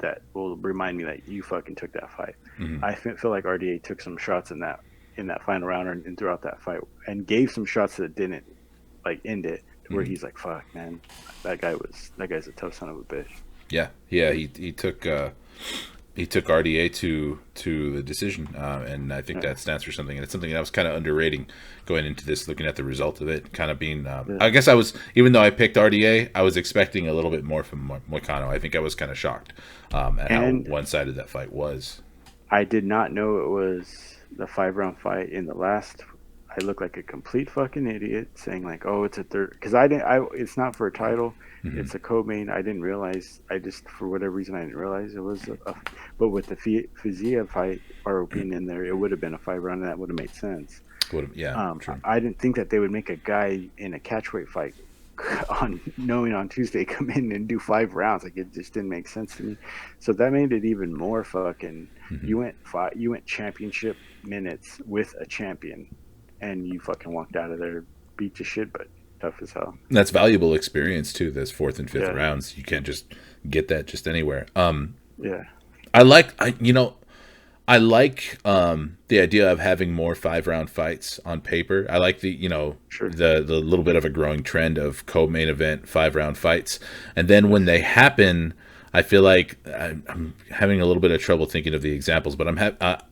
that will remind me that you fucking took that fight. Hmm. Feel like RDA took some shots in that final round and throughout that fight, and gave some shots that didn't like end it, to where Hmm. he's like, fuck man, that guy's a tough son of a bitch. Yeah, yeah. He took RDA to the decision, and I think Yeah, that stands for something. And it's something that I was kind of underrating going into this, looking at the result of it, kind of being. yeah. I guess I was, even though I picked RDA, I was expecting a little bit more from Moicano. I think I was kind of shocked at how And one sided that fight was. I did not know it was the 5 round fight in the last. I look like a complete fucking idiot saying like, "Oh, it's a third," because I didn't. It's not for a title. Hmm. It's a co-main. I didn't realize. I just, for whatever reason, I didn't realize it was but with the Fizia fight or being in there, it would have been a 5 round, and that would have made sense. Yeah, true. I didn't think that they would make a guy in a catchweight fight on knowing on Tuesday come in and do 5 rounds. Like, it just didn't make sense to me. So that made it even more fucking. Hmm. You went championship minutes with a champion, and you fucking walked out of there beat to shit, but tough as hell. That's valuable experience too. Those fourth and fifth Yeah, rounds, you can't just get that just anywhere. yeah, I like I like the idea of having more 5 round fights on paper. I like the sure. the little bit of a growing trend of co-main event 5 round fights, and then when Yes. they happen, I feel like I'm having a little bit of trouble thinking of the examples. But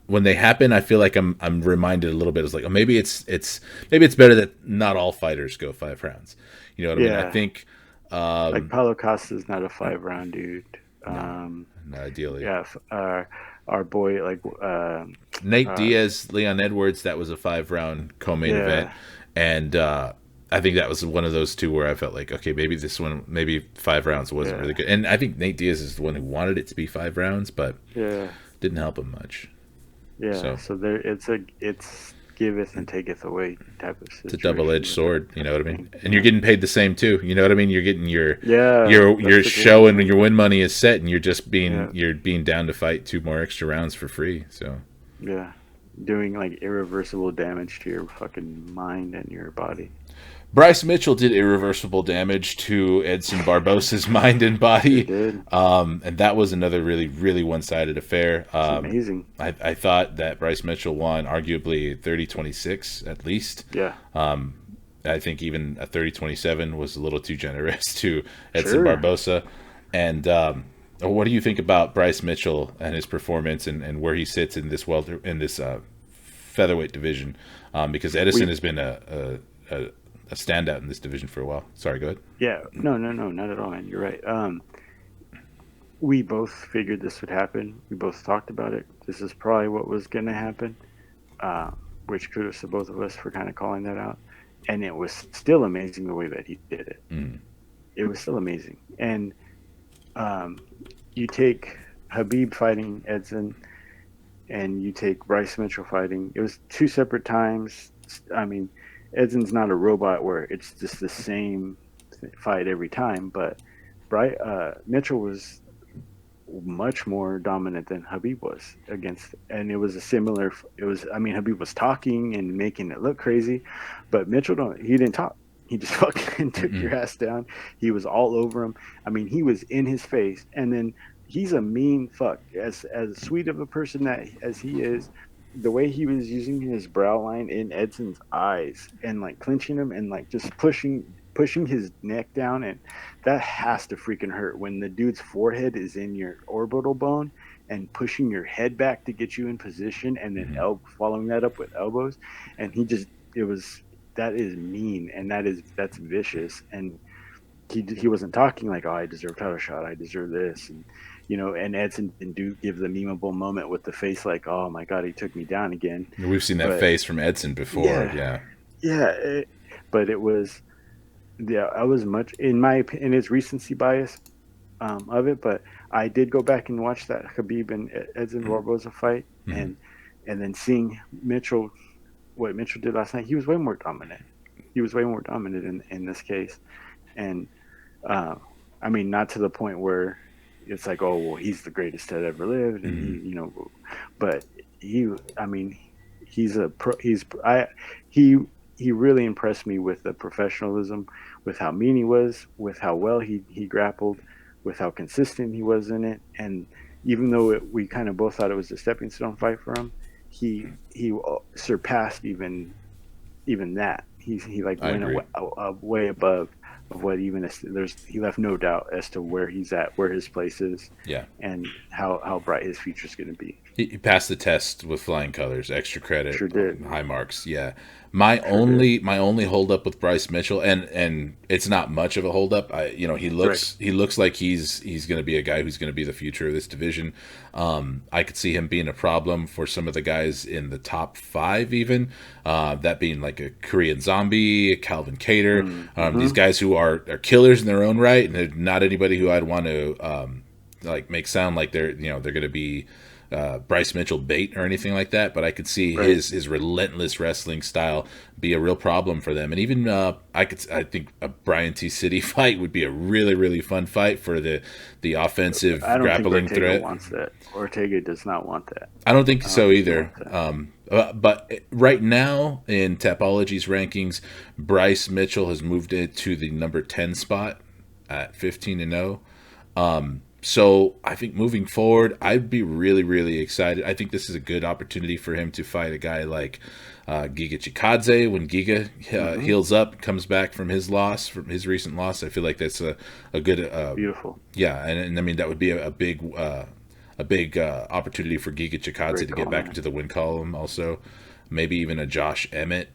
when they happen, I feel like I'm reminded a little bit. It's like, oh, maybe it's better that not all fighters go 5 rounds. You know what I mean? I Yeah, think like Paulo Costa's not a 5 round dude. no, Um, not ideally. yeah, our boy, Nate uh, Diaz, Leon Edwards, that was a 5 round co-main event, yeah, and I think that was one of those two where I felt like, okay, maybe this one, maybe 5 rounds wasn't yeah, really good. And I think Nate Diaz is the one who wanted it to be 5 rounds, but yeah, didn't help him much. yeah. So So there, it's giveth and taketh away type of it's a double edged situation with sword, you know what I everything. mean? And you're Yeah, getting paid the same too, you know what I mean? You're getting yeah, that's your the thing. show, and Yeah, your win money is set, and yeah, you're being down to fight 2 more extra rounds for free. So yeah. Doing like irreversible damage to your fucking mind and your body. Bryce Mitchell did irreversible damage to Edson Barbosa's mind and Sure body, did. and that was another really, really one-sided affair. It's amazing. I thought that Bryce Mitchell won arguably 30-26 at least. Yeah, I think even a 30-27 was a little too generous to Edson sure. Barbosa. And what do you think about Bryce Mitchell and his performance, and where he sits in this featherweight division? Because Edison We has been a standout in this division for a while. Sorry, go ahead. Yeah, no, no, no, not at all, man. You're right. We both figured this would happen. We both talked about it. This is probably what was going to happen, uh, which kudos to both of us for kind of calling that out. And it was still amazing the way that he did it. Mm. It was still amazing. And um, you take Habib fighting Edson, and you take Bryce Mitchell fighting. It was two separate times. I mean, Edson's not a robot where it's just the same fight every time, but Mitchell was much more dominant than Habib was against, and it was a similar. It was, I mean, Habib was talking and making it look crazy, but Mitchell don't. He didn't talk. He just fucking took Mm-mm. your ass down. He was all over him. I mean, he was in his face, and then he's a mean fuck. As sweet of a person that as he is, the way he was using his brow line in Edson's eyes and like clinching him and like just pushing his neck down, and that has to freaking hurt when the dude's forehead is in your orbital bone and pushing your head back to get you in position, and then Mm-hmm. following that up with elbows. And it was, that is mean, and that's vicious. And he wasn't talking like, oh, I deserve a title shot, I deserve this, and and Edson didn't give the memeable moment with the face like, oh my god, he took me down again. We've seen that But face from Edson before. yeah, Yeah. yeah, but it was, yeah, I was much in my opinion, it's recency bias of it, but I did go back and watch that Khabib and Edson Barboza fight, Mm-hmm. and then seeing Mitchell, what Mitchell did last night, he was way more dominant. He was way more dominant in this case, and uh, I mean, not to the point where it's like, oh, well, he's the greatest that ever lived, and Hmm. he, but I mean, he's a pro. He he really impressed me with the professionalism, with how mean he was, with how well he grappled, with how consistent he was in it, and even though we kind of both thought it was a stepping stone fight for him, he surpassed even that. He like I went agree. way above of what even he left no doubt as to where he's at, where his place is, Yeah. and how bright his future's going to be. He passed the test with flying colors, extra credit, Sure did. high marks. Yeah, my Sure did. only holdup with Bryce Mitchell, and it's not much of a holdup. Right. He looks like he's going to be a guy who's going to be the future of this division. I could see him being a problem for some of the guys in the top five, even that being like a Korean Zombie, a Calvin Cater, these Mm-hmm. guys who are killers in their own right, and they're not anybody who I'd want to like make sound like they're going to be Bryce Mitchell bait or anything like that, but I could see Right. his relentless wrestling style be a real problem for them. And even I think a Brian T. City fight would be a really fun fight for the offensive I don't think grappling Ortega threat. wants that. Ortega does not want that. I don't think I don't so think he either. wants that. But right now in Tapology's rankings, Bryce Mitchell has moved it to the number 10 spot at 15-0. So I think moving forward, I'd be really excited. I think this is a good opportunity for him to fight a guy like Giga Chikadze when Giga Mm-hmm. heals up, comes back from his recent loss. I feel like that's a good Beautiful. yeah, and I mean that would be a big opportunity for Giga Chikadze Great to get call, back man. into the win column. Also, maybe even a Josh Emmett.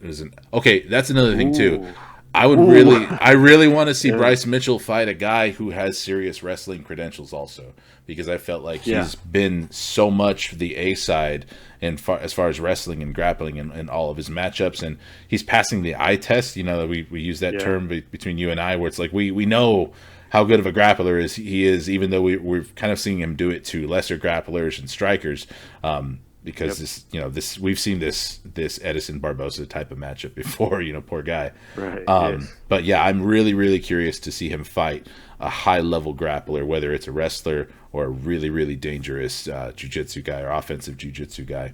Okay, that's another thing too. Ooh. Ooh. I really want to see Yeah. Bryce Mitchell fight a guy who has serious wrestling credentials, also, because I felt like Yeah. he's been so much the A side as far as wrestling and grappling and all of his matchups, and he's passing the eye test. We use that Yeah. term between you and I, where it's like we know how good of a grappler he is, even though we're kind of seeing him do it to lesser grapplers and strikers. Because Yep. this we've seen this Edison Barbosa type of matchup before. Poor guy. Right. Yes. But yeah, I'm really curious to see him fight a high level grappler, whether it's a wrestler or a really dangerous jiu-jitsu guy or offensive jiu-jitsu guy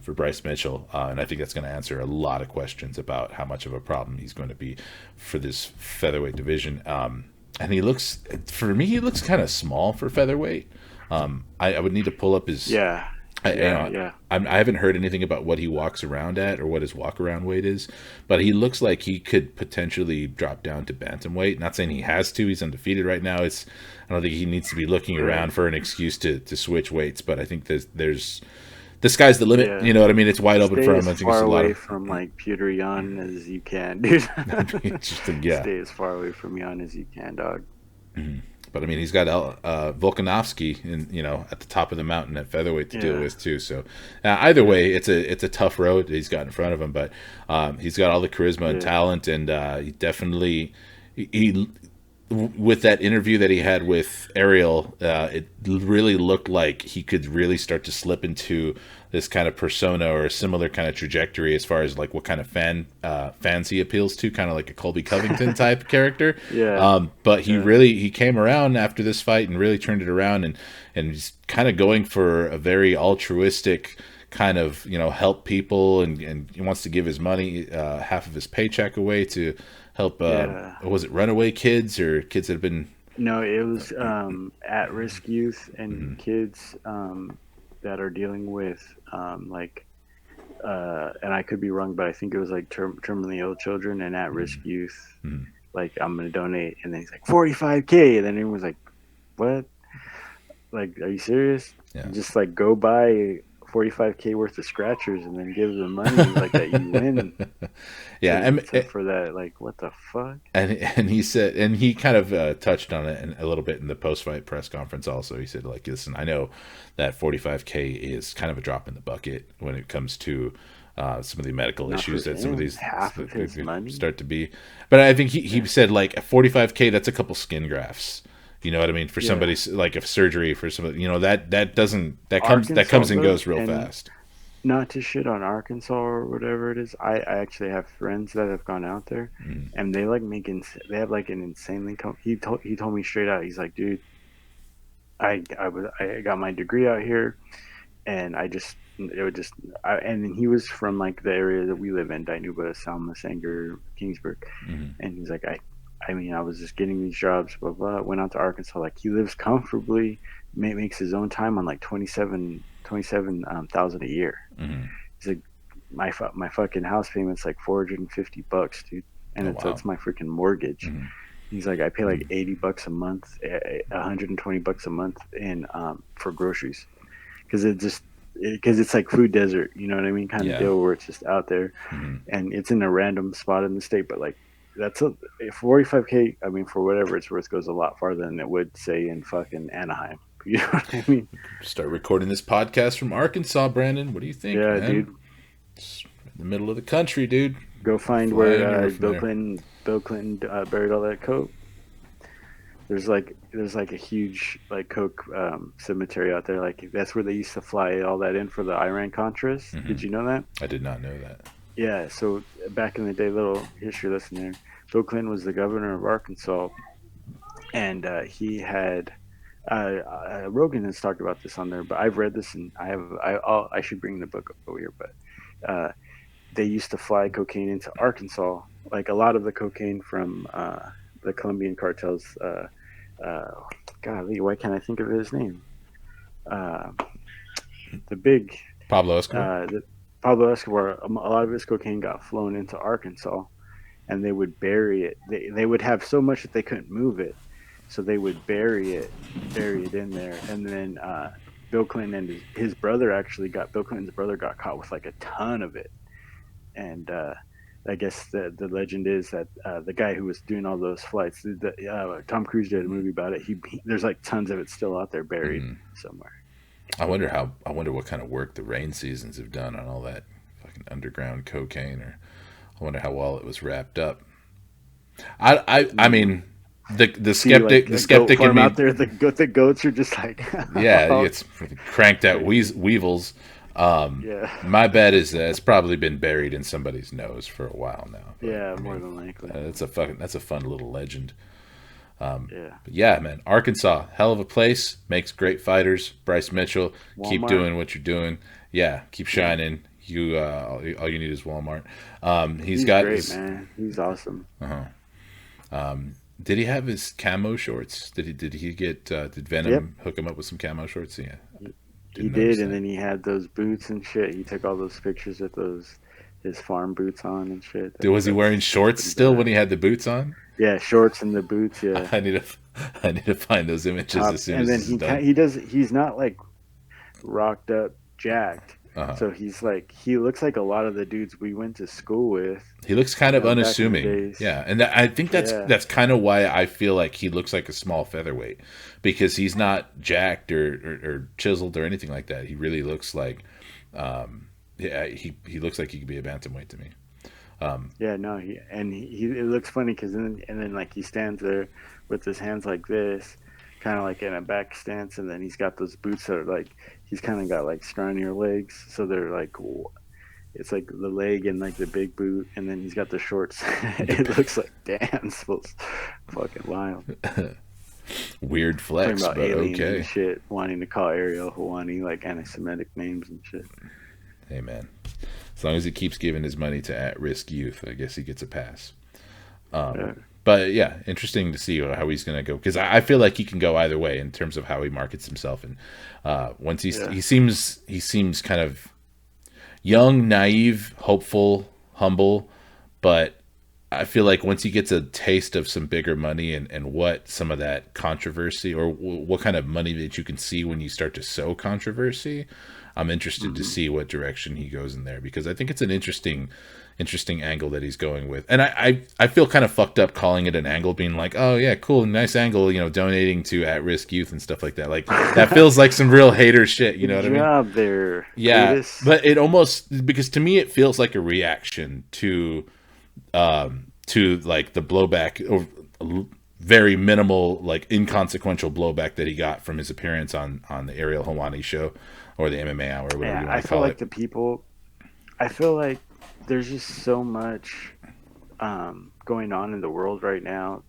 for Bryce Mitchell. And I think that's going to answer a lot of questions about how much of a problem he's going to be for this featherweight division. And he looks kind of small for featherweight. I would need to pull up his. Yeah. Yeah. Yeah. I haven't heard anything about what he walks around at or what his walk around weight is, but he looks like he could potentially drop down to bantamweight. Not saying he has to; he's undefeated right now. I don't think he needs to be looking Right. around for an excuse to switch weights. But I think there's the sky's the limit. Yeah. You know what I mean? It's wide open Stay for him. as I think it's far a lot away of from like Peter Yan as you can, dude. interesting. Yeah. Stay as far away from Yan as you can, dog. But I mean, he's got Volkanovski, at the top of the mountain at featherweight to deal Yeah. with too. So either way, it's a tough road that he's got in front of him. But he's got all the charisma and Yeah. talent, and he definitely he with that interview that he had with Ariel, it really looked like he could really start to slip into this kind of persona or a similar kind of trajectory as far as like what kind of fans he appeals to, kind of like a Colby Covington type character. Yeah. But Yeah. he came around after this fight and really turned it around, and he's kind of going for a very altruistic kind of help people, and he wants to give his money, half of his paycheck away to help Yeah. was it runaway kids or kids that have been No, it was at-risk youth and kids that are dealing with and I could be wrong, but I think it was like terminally ill children and at-risk youth. Like, I'm gonna donate, and then he's like 45K, and then everyone's like, "What? Like, are you serious? Yeah. Just like go buy 45K worth of scratchers and then give them money like that you win yeah, for that? Like, what the fuck?" and he said, and he kind of touched on it a little bit in the post-fight press conference also. He said, like, listen, I know that 45K is kind of a drop in the bucket when it comes to some of the medical Not issues for that some of him. these Half of his money. start to be. But I think he said, like, 45K, that's a couple skin grafts. You know what I mean? For Yeah. somebody, like a surgery for somebody, that doesn't, that comes Arkansas and goes real and fast. not to shit on Arkansas or whatever it is. I actually have friends that have gone out there, Mm, and they like making. They have like an insanely. He told me straight out. He's like, dude, I got my degree out here, and I just it would just and he was from like the area that we live in, Dinuba, Selma, Sanger, Kingsburg, mm, and he's like, I mean, I was just getting these jobs, blah blah. Went out to Arkansas, like he lives comfortably, makes his own time on like 27,000 a year. mm. He's like, my fucking house payment's like $450, dude, and Oh it's wow. that's my freaking mortgage. Mm, He's like, I pay like mm, $80 a month, $120 a month in for groceries, because it's like food desert, you know what I mean, kind of yeah. deal where it's just out there, Mm. and it's in a random spot in the state, but like that's a 45K. I mean, for whatever it's worth, goes a lot farther than it would say in fucking Anaheim. You know what I mean? Start recording this podcast from Arkansas, Brandon. What do you think, Yeah, man? dude. It's in the middle of the country, dude. Go find Fly where anywhere from Bill there. Clinton buried all that coke. There's like a huge like coke cemetery out there. Like that's where they used to fly all that in for the Iran Contras. Hmm. Did you know that? I did not know that. Yeah. So back in the day, little history lesson there. Bill Clinton was the governor of Arkansas, and he had Rogan has talked about this on there, but I've read this and I should bring the book over here, but they used to fly cocaine into Arkansas, like a lot of the cocaine from the Colombian cartels. Uh, Golly, why can't I think of his name? Uh, the big Pablo Escobar. the, Pablo Escobar. A lot of his cocaine got flown into Arkansas, and they would bury it. They would have so much that they couldn't move it, so they would bury it in there, and then Bill Clinton and his brother actually got Bill Clinton's brother got caught with like a ton of it, and I guess the legend is that the guy who was doing all those flights, Tom Cruise did a movie about it. There's like tons of it still out there buried Mm. somewhere. I wonder what kind of work the rain seasons have done on all that fucking underground cocaine, or I wonder how well it was wrapped up. I mean, See like the a goat skeptic in farm out me, there. The goats are just like, yeah, it's cranked out crazy. weevils. Yeah, My bet is that it's probably been buried in somebody's nose for a while now. But yeah, I more mean, than likely. that's a fun little legend. Yeah, But yeah, man, Arkansas, hell of a place. Makes great fighters. Bryce Mitchell, keep Walmart. doing what you're doing. Yeah, keep Yeah, shining. You all you need is Walmart. He's he's got great, his. man. He's awesome. Did he have his camo shorts? Did he get did Yep, Venom hook him up with some camo shorts? Yeah, he didn't did, notice and that. then he had those boots and shit. He took all those pictures with those his farm boots on and shit. Was he wearing That's shorts pretty still when badass. he had the boots on? Yeah, shorts and the boots. Yeah, I need to I need to find those images as top, soon and as then this is done. he does. He's not like rocked up, jacked. Uh huh. So he's like he looks like a lot of the dudes we went to school with, He looks kind of back in the unassuming. days. Yeah, and I think Yeah, that's kind of why I feel like he looks like a small featherweight, because he's not jacked or chiseled or anything like that. He really looks like, yeah, he looks like he could be a bantamweight to me. yeah, no, he it looks funny because then like he stands there with his hands like this, kind of like in a back stance, and then he's got those boots that are like he's kind of got like scrawnier legs, so they're like it's like the leg and like the big boot, and then he's got the shorts. It looks like damn, this feels fucking wild. Weird Talking flex, about but aliens and okay. shit, wanting to call Ariel Hawani like anti-Semitic names and shit. Hey man, as long as he keeps giving his money to at-risk youth, I guess he gets a pass. Yeah, But yeah, interesting to see how he's going to go, because I feel like he can go either way in terms of how he markets himself. And once yeah, he seems kind of young, naive, hopeful, humble, but I feel like once he gets a taste of some bigger money, and what some of that controversy, or what kind of money that you can see when you start to sow controversy, I'm interested to hmm see what direction he goes in there, because I think it's an interesting angle that he's going with. And I feel kind of fucked up calling it an angle, being like, oh yeah, cool, nice angle, donating to at-risk youth and stuff like that. Like that feels like some real hater shit, you know Good what I mean? job there, Yeah, Cletus. but it almost, because to me it feels like a reaction to like the blowback very minimal, like inconsequential blowback that he got from his appearance on the Ariel Helwani show or the MMA Hour, whatever Yeah, you want I to feel call like it. the people. I feel like there's just so much going on in the world right now.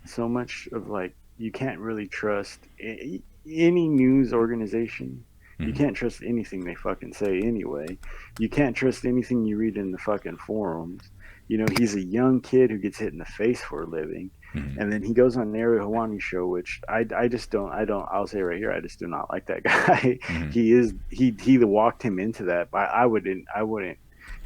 So much of like you can't really trust any news organization. You Mm-hmm. can't trust anything they fucking say anyway. You can't trust anything you read in the fucking forums. You know, he's a young kid who gets hit in the face for a living. Mm-hmm. And then he goes on Ariel Hawani show, which I just don't, I'll say right here, I just do not like that guy. Mm-hmm. He walked him into that. But I wouldn't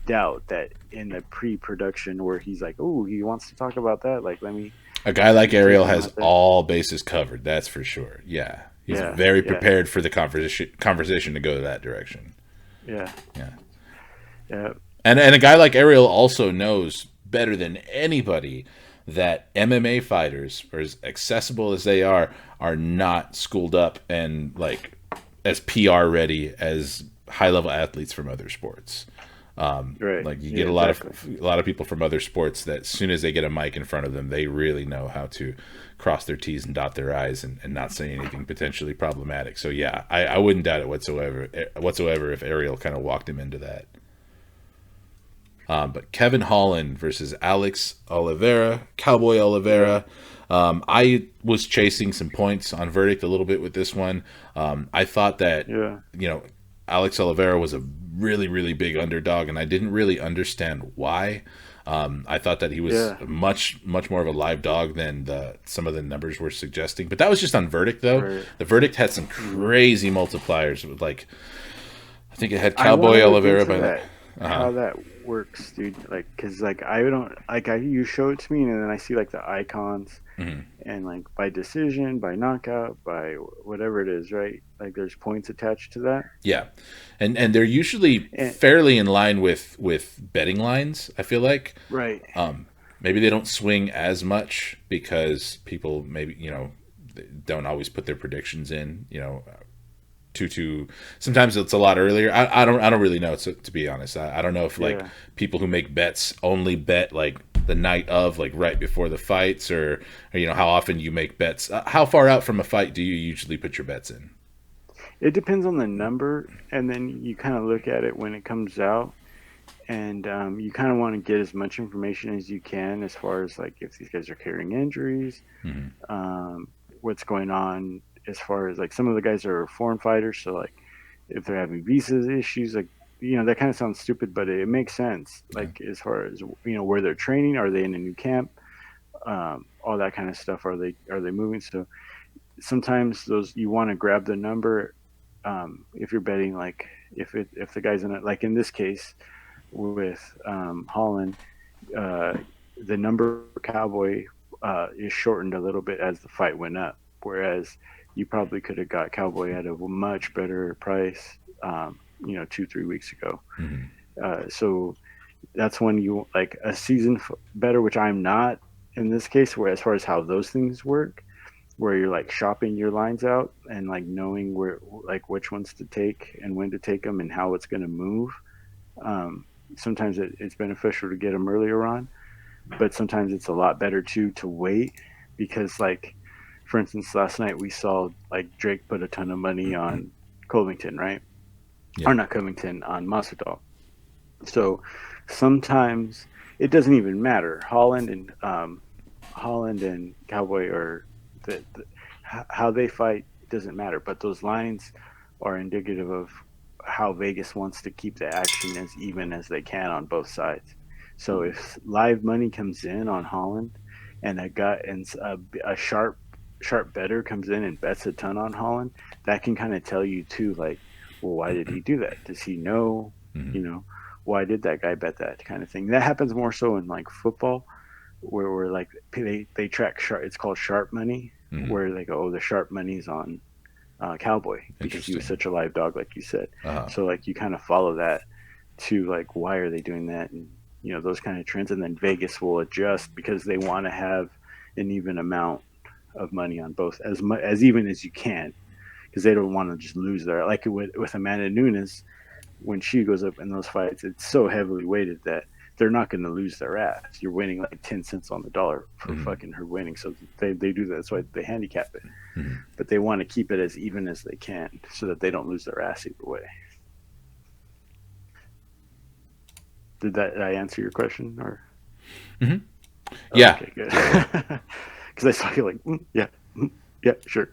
doubt that in the pre-production where he's like, oh, he wants to talk about that. Like, A guy let like me take Ariel him has out there. all bases covered. That's for sure. Yeah, he's Yeah, very yeah, prepared for the conversation to go that direction. yeah, Yeah, yeah. and a guy like Ariel also knows better than anybody that MMA fighters, or as accessible as they are not schooled up and like as PR ready as high level athletes from other sports. Right. Like you Yeah, get exactly. a lot of people from other sports that as soon as they get a mic in front of them, they really know how to cross their T's and dot their I's and not say anything potentially problematic. So yeah, I wouldn't doubt it whatsoever if Ariel kind of walked him into that. But Kevin Holland versus Alex Oliveira, Cowboy Yeah, Oliveira. I was chasing some points on verdict a little bit with this one. I thought that, yeah, you know, Alex Oliveira was a really, really big underdog, and I didn't really understand why. I thought that he was yeah. much, much more of a live dog than some of the numbers were suggesting. But that was just on verdict, though. Right. The verdict had some Hmm. crazy multipliers. With like, I think it had I want Cowboy to look Oliveira into by like, that, uh how that works, dude. Like, cause like I don't like you show it to me, and then I see like the icons, huh. and like by decision, by knockout, by whatever it is, right? Like there's points attached to that, Yeah, and they're usually and fairly in line with betting lines. I feel like right. maybe they don't swing as much because people maybe don't always put their predictions in. To sometimes it's a lot earlier. I don't really know to be honest. I don't know if like Yeah. people who make bets only bet like the night of, like right before the fights, or how often you make bets. How far out from a fight do you usually put your bets in? It depends on the number, and then you kind of look at it when it comes out, and you kind of want to get as much information as you can as far as like if these guys are carrying injuries, Mm-hmm. what's going on as far as like some of the guys are foreign fighters, so like if they're having visa issues, like that kind of sounds stupid, but it makes sense. Yeah. Like as far as where they're training, are they in a new camp, all that kind of stuff. Are they moving? So sometimes those you want to grab the number if you're betting like if the guy's in it like in this case with Holland, uh, the number cowboy is shortened a little bit as the fight went up, whereas you probably could have got cowboy at a much better price 2-3 weeks ago. Mm-hmm. So that's when you like a season better, which I'm not in this case, where as far as how those things work, where you're like shopping your lines out and like knowing where like which ones to take and when to take them and how it's going to move. um, Sometimes it's beneficial to get them earlier on, but sometimes it's a lot better too to wait, because like for instance last night we saw like Drake put a ton of money on Covington, right? Yeah. Or not Covington, on Masvidal. So sometimes it doesn't even matter. Holland and Cowboy are the how they fight doesn't matter, but those lines are indicative of how Vegas wants to keep the action as even as they can on both sides. So if live money comes in on Holland, and a sharp better comes in and bets a ton on Holland, that can kind of tell you too, like, well, why did he do that? Does he know? Mm-hmm. You know, why did that guy bet that kind of thing? That happens more so in like football, where we're like they track sharp. It's called sharp money, Mm-hmm. where they go, oh, the sharp money's on Cowboy because he was Interesting. such a live dog, like you said. Uh-huh. So like you kind of follow that to like why are they doing that, and those kind of trends, and then Vegas will adjust because they want to have an even amount of money on both, as much as even as you can, because they don't want to just lose their like with Amanda Nunes when she goes up in those fights. It's so heavily weighted that they're not going to lose their ass. You're winning like 10 cents on the dollar for Mm-hmm. fucking her winning. So they do that. That's why they handicap it. Mm-hmm. But they want to keep it as even as they can so that they don't lose their ass either way. Did I answer your question? Or Mm-hmm. oh, Yeah. okay, good. Yeah. Because I saw you like, yeah, sure,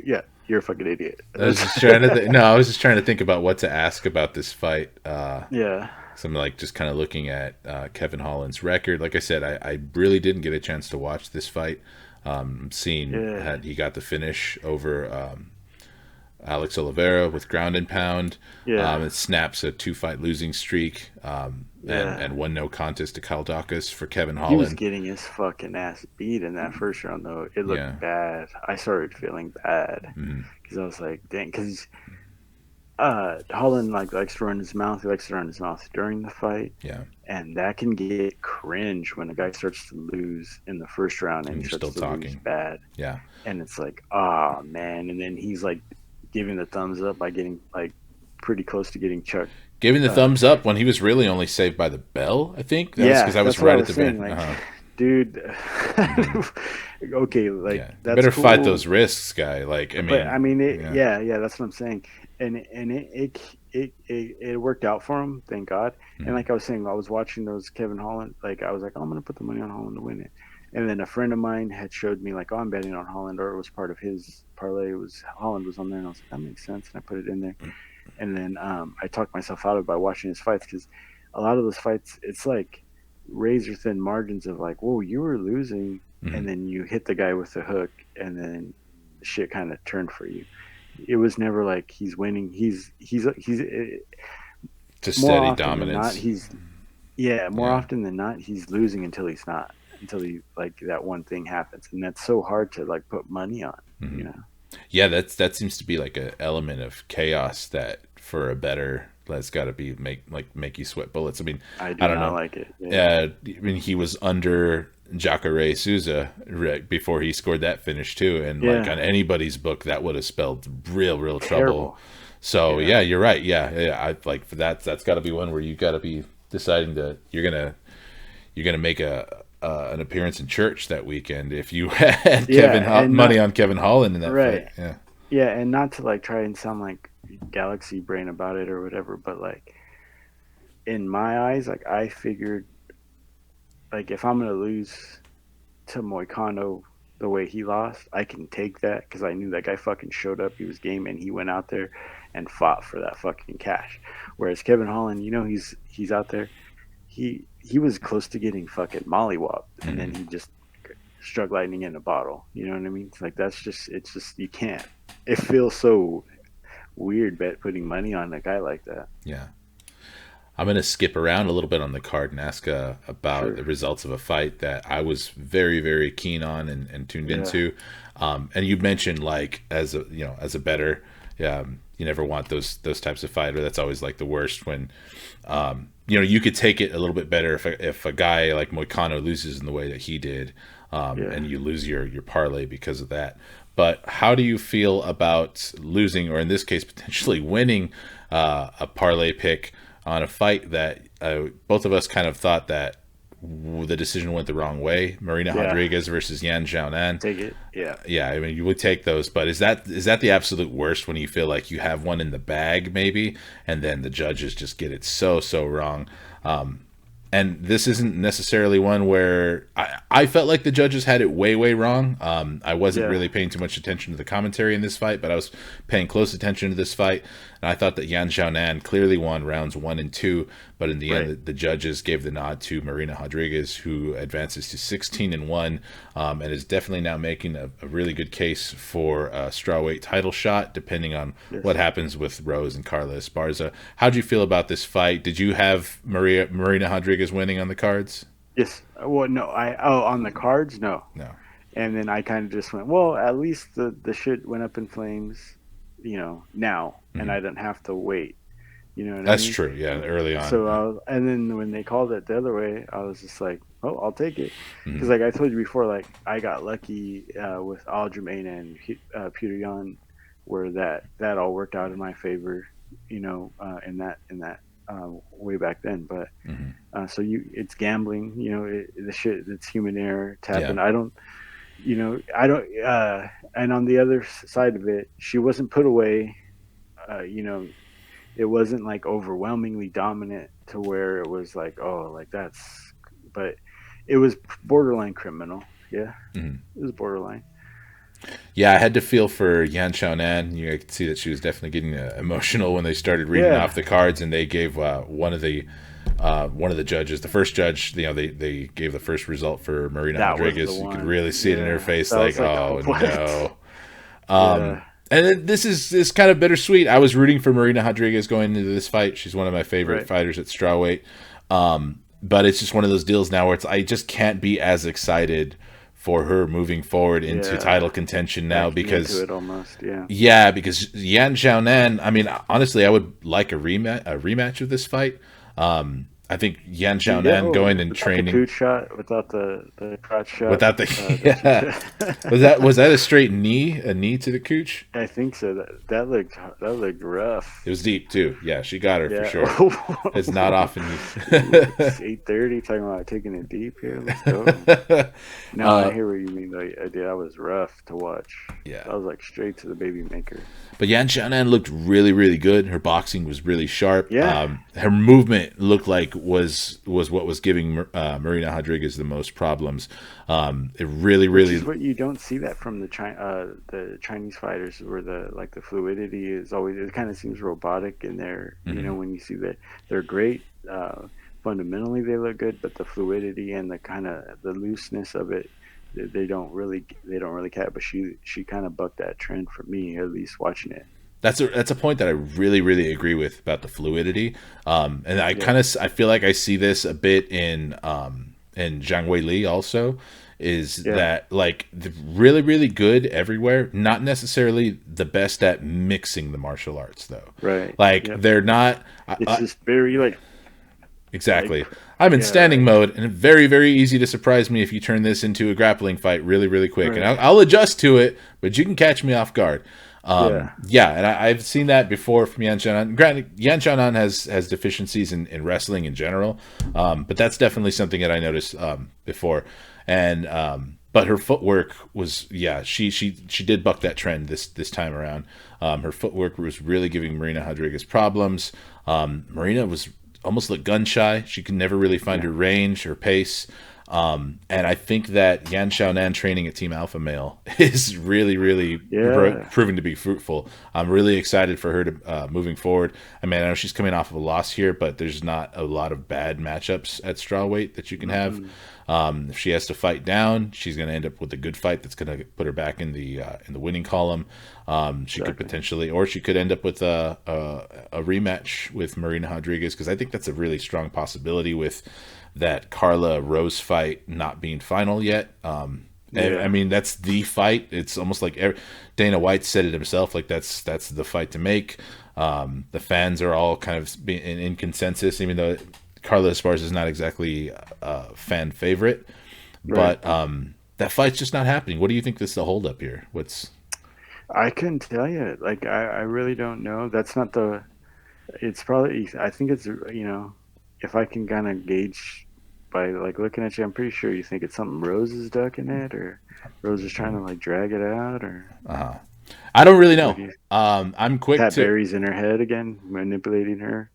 yeah, you're a fucking idiot. I was just trying to no, I was just trying to think about what to ask about this fight. Yeah, So I'm like just kind of looking at Kevin Holland's record. Like I said, I really didn't get a chance to watch this fight. Seeing yeah, he got the finish over Alex Oliveira with ground and pound. yeah, It snaps a 2-fight losing streak, yeah. and one no contest to Kyle Dawkins for Kevin He was Holland. getting his fucking ass beat in that first round, though. It Yeah. looked bad. I started feeling bad Mm-hmm. because I was like, dang, because Holland likes to run his mouth. He likes to run his mouth during the fight, Yeah. and that can get cringe when a guy starts to lose in the first round and And he you're starts still to lose talking. bad. Yeah. And it's like, ah, man. And then he's like giving the thumbs up by getting like pretty close to getting chucked. Giving the thumbs up when he was really only saved by the bell, I think. That was because Yeah, I was that's what right I at was the saying. bend. Like, Uh-huh. dude, okay, Yeah. like You that's better cool. fight those risks, guy. Like, I But mean, I mean, yeah. yeah, that's what I'm saying. And it worked out for him, thank God. And Mm-hmm. like I was saying, I was watching those Kevin Holland. Like I was like, oh, I'm gonna put the money on Holland to win it. And then a friend of mine had showed me like, oh, I'm betting on Holland, or it was part of his parlay. It was Holland was on there, and I was like, that makes sense, and I put it in there. And then I talked myself out of it by watching his fights because a lot of those fights, it's like razor thin margins of like, whoa, you were losing, Mm-hmm. and then you hit the guy with the hook, and then shit kind of turned for you. It was never like he's winning. He's Just more steady often than not dominance. he's yeah more Yeah. often than not he's losing until he's not until he like that one thing happens, and that's so hard to like put money on. Mm-hmm. You know. Yeah, that seems to be like an element of chaos that for a better that's got to be make you sweat bullets. I mean, I I do don't not know. like it. Yeah. I mean, he was under Jacare Souza before he scored that finish too, and like Yeah. on anybody's book, that would have spelled real trouble. Terrible. So Yeah. yeah, you're right. Yeah. I like for that. That's got to be one where you got to be deciding to you're gonna make a an appearance in church that weekend if you had Yeah, and money not on Kevin Holland in that fight. right. Yeah. Yeah, and not to like try and sound like galaxy brain about it or whatever, but like in my eyes, like I figured like if I'm gonna lose to Moicano the way he lost, I can take that because I knew that guy fucking showed up. He was game and he went out there and fought for that fucking cash. Whereas Kevin Holland, you know, he's out there. He was close to getting fucking mollywopped, and then Mm-hmm. he just struck lightning in a bottle. You know what I mean? It's like it's just you can't. It feels so weird bet putting money on a guy like that. Yeah. I'm going to skip around a little bit on the card and ask about Sure. the results of a fight that I was very keen on and tuned Yeah. into. And you mentioned like as a bettor, you never want those types of fight, or that's always like the worst when you could take it a little bit better if a guy like Moicano loses in the way that he did, Yeah. and you lose your parlay because of that. But how do you feel about losing, or in this case, potentially winning a parlay pick on a fight that both of us kind of thought that the decision went the wrong way? Marina Yeah. Rodriguez versus Yan Xiaonan. Take it. Yeah. Yeah, I mean, you would take those, but is that the absolute worst when you feel like you have one in the bag, maybe, and then the judges just get it so wrong? And this isn't necessarily one where I felt like the judges had it way wrong. I wasn't Yeah. really paying too much attention to the commentary in this fight, but I was paying close attention to this fight, and I thought that Yan Xiaonan clearly won rounds 1 and 2, but in the Right. end, the judges gave the nod to Marina Rodriguez, who advances to 16-1, and is definitely now making a really good case for a strawweight title shot, depending on Yes. what happens with Rose and Carla Esparza. How'd you feel about this fight? Did you have Marina Rodriguez winning on the cards? Yes. Well, no. On the cards, no. No. And then I kind of just went, well, at least the shit went up in flames, now, and I didn't have to wait. You know what I That's mean? true. Yeah, early on. So Yeah. and then when they called it the other way, I was just like, oh, I'll take it, because Mhm. like I told you before, like I got lucky with Aljamain and Peter Yan, where that all worked out in my favor, in that way back then. But Hmm. so it's gambling. The shit. It's human error. It's Yeah. happened. I don't. I don't. And on the other side of it, she wasn't put away. Uh, you know, it wasn't like overwhelmingly dominant to where it was like, oh, like that's. But it was borderline criminal. Yeah, Hmm. it was borderline. Yeah, I had to feel for Yan Xiaonan. I could see that she was definitely getting emotional when they started reading Yeah, off the cards, and they gave one of the judges, the first judge, they gave the first result for Marina that was the Rodriguez. You could one. really see it in her Yeah, face, that like, was like, oh what? no. Yeah, This is kind of bittersweet. I was rooting for Marina Rodriguez going into this fight. She's one of my favorite right. fighters at strawweight. But it's just one of those deals now where I just can't be as excited for her moving forward into Yeah, title contention now backing into because it almost. Yeah. Yan Xiaonan. I mean, honestly, I would like a rematch of this fight. I think Yan Yeah, Xiaonan oh, going and without the training coot shot, without the crotch shot, without the that yeah. she, Was that a knee to the cooch? I think so. That looked rough. It was deep too. Yeah, she got her for Yeah. sure. It's not often Ooh, you. it's 8:30. Talking about taking it deep here. Let's go. No, I uh, hear what you mean though. That was rough to watch. yeah, That was like straight to the baby maker. but Yan Xiaonan looked really, really good. Her boxing was really sharp. Yeah, Her movement looked like was what was giving Marina Rodriguez the most problems. It really, which is really. what you don't see that from the Chinese fighters, where the fluidity is always, it kind of seems robotic in there. Mhm. When you see that they're great, fundamentally they look good, but the fluidity and the kind of the looseness of it, they don't really catch. But she kind of bucked that trend for me, at least watching it. That's a point that I really, really agree with about the fluidity. And Yeah. I feel like I see this a bit in Zhang Wei Li also. Is Yeah. that like the really, really good everywhere? Not necessarily the best at mixing the martial arts though. Right. Like Yep. they're not. It's just very like Exactly. I'm in yeah, standing like mode, and very, very easy to surprise me if you turn this into a grappling fight really, really quick. And right. I'll adjust to it, but you can catch me off guard. Yeah. Yeah, and I've seen that before from Yan Xiaonan. Granted, Yan Xiaonan has deficiencies in wrestling in general, but that's definitely something that I noticed before. And but her footwork was, yeah, she did buck that trend this time around. Her footwork was really giving Marina Rodriguez problems. Marina was almost looked gun shy. She could never really find Yeah. her range, her pace. And I think that Yan Xiaonan training at Team Alpha Male is really, really Yeah. proving to be fruitful. I'm really excited for her to moving forward. I mean, I know she's coming off of a loss here, but there's not a lot of bad matchups at strawweight that you can have. Mm-mm. If she has to fight down, she's going to end up with a good fight that's going to put her back in the winning column. She could Exactly. potentially, or she could end up with a rematch with Marina Rodriguez, because I think that's a really strong possibility with that Carla Rose fight not being final yet. I Yeah. mean, that's the fight. It's almost like Dana White said it himself. Like that's the fight to make. The fans are all kind of in consensus, even though Carla Esparza is not exactly a fan favorite. Right. But that fight's just not happening. What do you think is the holdup here? What's I couldn't tell you. Like I really don't know. That's not the. It's probably. I think it's if I can kind of gauge by like looking at you, I'm pretty sure you think it's something Rose is ducking it, or Rose is trying to like drag it out, or I don't really what know. do you? I'm quick Pat to Barry's in her head again, manipulating her.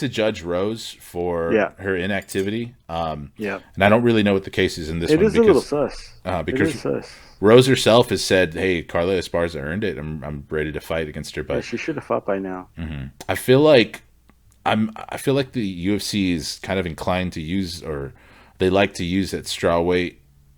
judge Rose for Yeah. her inactivity, Yeah. and I don't really know what the case is in this It one is a little because sus. It because is sus. Rose herself has said, "Hey, Carla Esparza earned it. I'm ready to fight against her." Yeah, But she should have fought by now. I feel like I feel like the UFC is kind of inclined to use, or they like to use that strawweight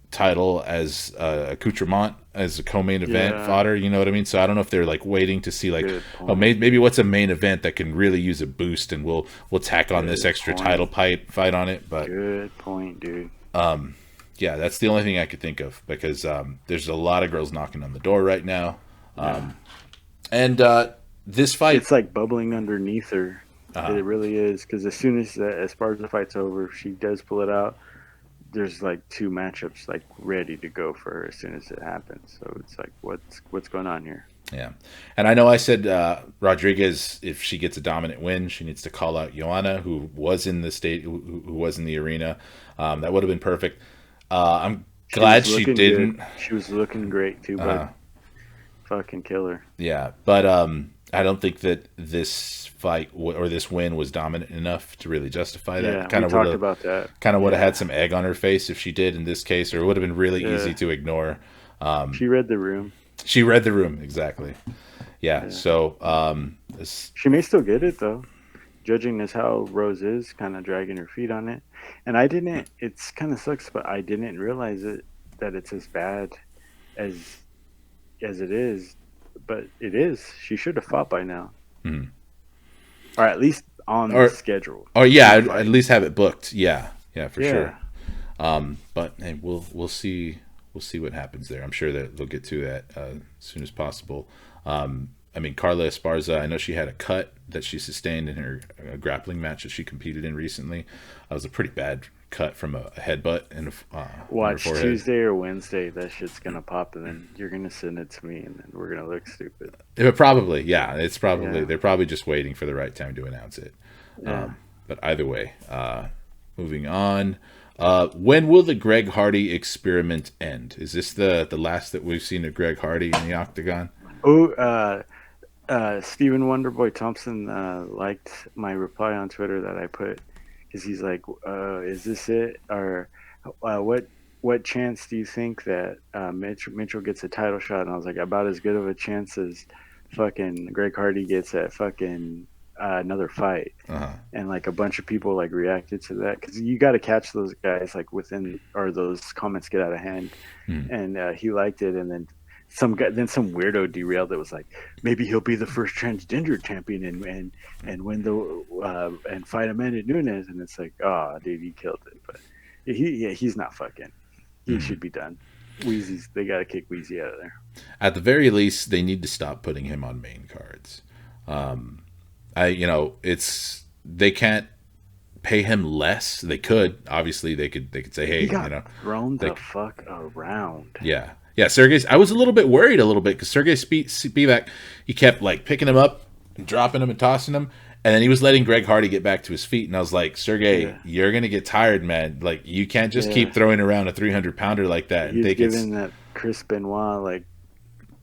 title as accoutrement, as a co-main event Yeah. fodder. You know what I mean? So I don't know if they're like waiting to see like, Good oh, point. maybe what's a main event that can really use a boost, and we'll tack on this Good extra title point. fight on it. But Good point, dude. yeah, that's the only thing I could think of because there's a lot of girls knocking on the door right now, Yeah. and this fight. It's like bubbling underneath her. It really is, because as soon as far as the fight's over, if she does pull it out, there's like two matchups like ready to go for her as soon as it happens. So it's like, what's going on here? Yeah, and I know I said Rodriguez, if she gets a dominant win, she needs to call out Joanna, who was in the state, who was in the arena. That would have been perfect. I'm She glad was she looking good. didn't. She was looking great too, bud. Fucking killer. Yeah, but I don't think that this fight or this win was dominant enough to really justify that. Yeah, we talked about that. Kind of would have had Yeah, some egg on her face if she did in this case, or it would have been really easy yeah. to ignore. She read the room. She read the room exactly. Yeah, Yeah. so She may still get it though, judging as how Rose is, kind of dragging her feet on it. And I didn't. It's kind of sucks, but I didn't realize it that it's as bad as it is. But it is. She should have fought by now, or at least on the or schedule yeah, to at fight. least have it booked. Yeah, yeah, for sure. Yeah, But hey, we'll see what happens there. I'm sure that they'll get to that as soon as possible. I mean, Carla Esparza, I know she had a cut that she sustained in her grappling match that she competed in recently. It was a pretty bad cut from a headbutt in her watch forehead. Tuesday or Wednesday. That shit's gonna pop, and then you're gonna send it to me, and then we're gonna look stupid. Probably, yeah. It's probably Yeah, they're probably just waiting for the right time to announce it. yeah. But either way, moving on. When will the Greg Hardy experiment end? Is this the last that we've seen of Greg Hardy in the octagon? Oh, Stephen Wonderboy Thompson liked my reply on Twitter that I put because he's like, "Is this it? Or what chance do you think that Mitchell gets a title shot?" And I was like, "About as good of a chance as fucking Greg Hardy gets at fucking another fight." Uh-huh. And like a bunch of people like reacted to that because you got to catch those guys like within or those comments get out of hand. And he liked it, and then some weirdo derailed that was like, maybe he'll be the first transgender champion and win the and fight Amanda Nunes, and it's like, oh, dude, he killed it, but he's not fucking. He should be done. Wheezy's they got to kick Wheezy out of there. At the very least, they need to stop putting him on main cards. It's they can't pay him less. They could obviously they could say, hey, He got thrown they the fuck around. yeah. Yeah, Sergey. I was a little bit worried a little bit because Sergey Spivak, he kept like picking him up and dropping him and tossing him, and then he was letting Greg Hardy get back to his feet. And I was like, Sergey, Yeah, you're gonna get tired, man. Like you can't just keep yeah. throwing around a 300-pounder like that and He's think it's giving that Chris Benoit like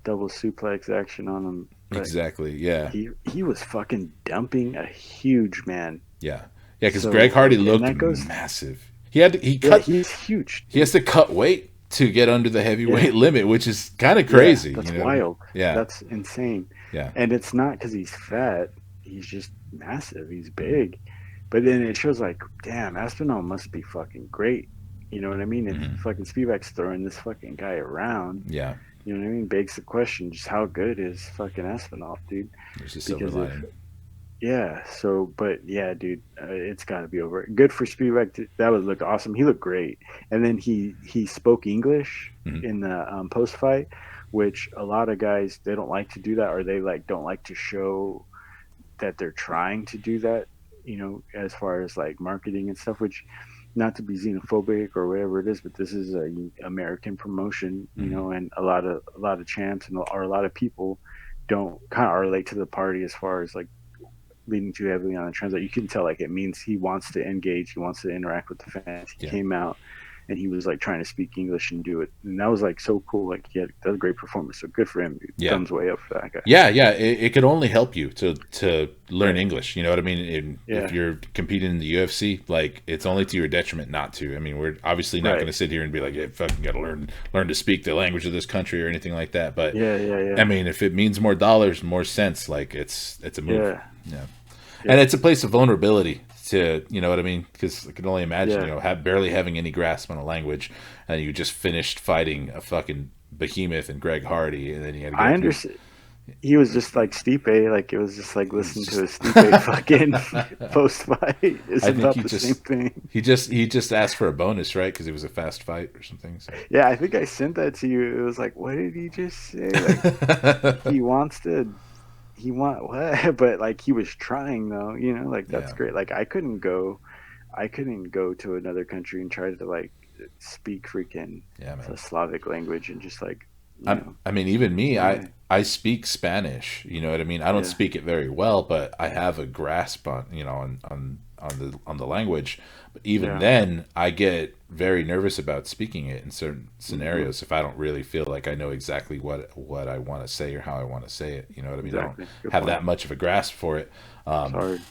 double suplex action on him, but exactly. Yeah, he was fucking dumping a huge man. yeah, yeah. Because So Greg Hardy like, and looked that goes, massive. He yeah, cut. he's huge, He has dude. to cut weight to get under the Yeah, heavyweight limit, which is kind of yeah, crazy. that's You know what I mean? wild. Yeah, That's insane. yeah. And it's not because he's fat. He's just massive. He's big. But then it shows like, damn, Aspinall must be fucking great. You know what I mean? If fucking Spivak's throwing this fucking guy around, Yeah, you know what I mean? Begs the question, just how good is fucking Aspinall, dude? there's a silver Because if lining. yeah, so but yeah, dude, it's got to be over. Good for Spivak. That would look awesome. He looked great, and then he spoke English in the post fight, which a lot of guys they don't like to do that, or they like don't like to show that they're trying to do that. You know, as far as like marketing and stuff, which not to be xenophobic or whatever it is, but this is a American promotion, you know, and a lot of champs and or a lot of people don't kind of relate to the party as far as like leaning too heavily on the translate. You can tell like it means he wants to engage, he wants to interact with the fans. He Yeah, came out and he was like trying to speak English and do it, and that was like so cool. Like that was a great performance. So good for him, dude. yeah. Thumbs way up for that guy. Yeah, yeah, it could only help you to learn Right. English. You know what I mean? If Yeah. you're competing in the UFC, like it's only to your detriment not to. I mean, we're obviously not going Right. to sit here and be like, "Yeah, fucking got to learn to speak the language of this country" or anything like that. But Yeah. Yeah. I Yeah. mean, if it means more dollars, more cents, like it's a move. Yeah. Yeah, and Yeah. it's a place of vulnerability to you know what I mean? Because I can only imagine Yeah. barely having any grasp on a language, and you just finished fighting a fucking behemoth and Greg Hardy, and then you had to go I through. understand. He was just like Stipe, like it was just like He's listening to just a Stipe fucking post fight. It's I think about the same thing. he just asked for a bonus, right? Because it was a fast fight or something. So Yeah, I think I sent that to you. It was like, what did he just say? Like he wants to he want what? But like he was trying though, you know, like that's yeah, great. Like I couldn't go to another country and try to like speak freaking yeah, a man. Slavic language and just like You know, I mean, even me, right? I speak Spanish. You know what I mean? I don't Yeah, speak it very well, but I have a grasp on, on the language. But even yeah. then, I get very nervous about speaking it in certain Hmm. scenarios if I don't really feel like I know exactly what I want to say or how I want to say it. You know what I mean? I don't Exactly. Good have point. that much of a grasp for it. It's hard.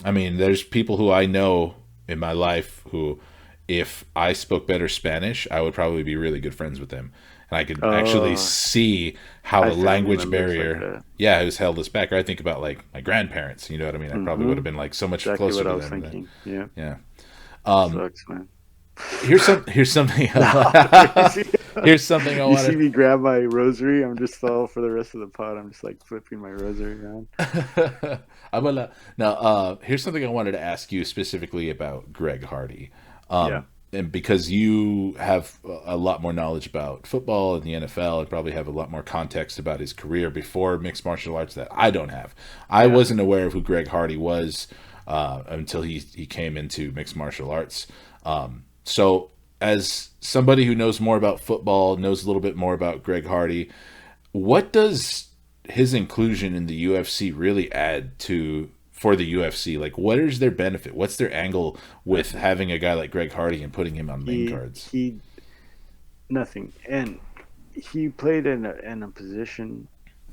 I mean, there's people who I know in my life who, if I spoke better Spanish, I would probably be really good friends with them. And I could actually Oh, see how I the have family language members like barrier, that. yeah, has held us back. Or I think about like my grandparents, you know what I mean? I probably would Hmm. have been like so much Exactly closer what to I was them than, thinking. Yeah, yeah. sucks, man. Here's something No, crazy. here's something I You see wanted. me grab my rosary, I'm just all for the rest of the pod. I'm just like flipping my rosary around. Now, here's something I wanted to ask you specifically about Greg Hardy. Yeah, And because you have a lot more knowledge about football and the NFL and probably have a lot more context about his career before mixed martial arts that I don't have. I yeah. wasn't aware of who Greg Hardy was until he came into mixed martial arts. So, as somebody who knows more about football, knows a little bit more about Greg Hardy, what does his inclusion in the UFC really add to for the UFC? Like, what is their benefit? What's their angle with Nothing. having a guy like Greg Hardy and putting him on main cards? He nothing. And he played in a position,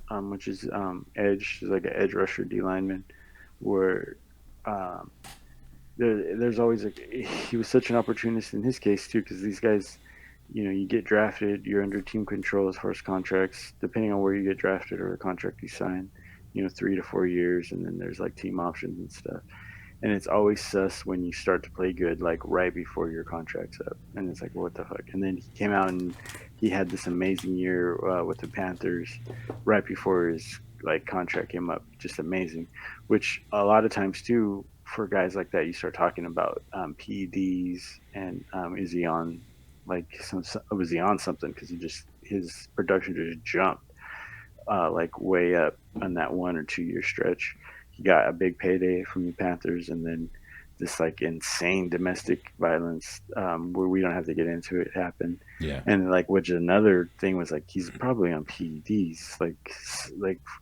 which is edge, he's like an edge rusher, D lineman, where um, there's always a. He was such an opportunist in his case too, because these guys, you know, you get drafted, you're under team control as far as contracts, depending on where you get drafted or the contract you sign. You know, 3 to 4 years, and then there's like team options and stuff. And it's always sus when you start to play good, like right before your contract's up, and it's like, what the fuck? And then he came out and he had this amazing year with the Panthers right before his like contract came up, just amazing. Which a lot of times too, for guys like that, you start talking about PEDs and is he on like was he on something? Because he just his production just jumped like way up on that 1 or 2 year stretch. He got a big payday from the Panthers, and then this like insane domestic violence where we don't have to get into it happened. Yeah, And like, which another thing was like he's probably on PEDs, like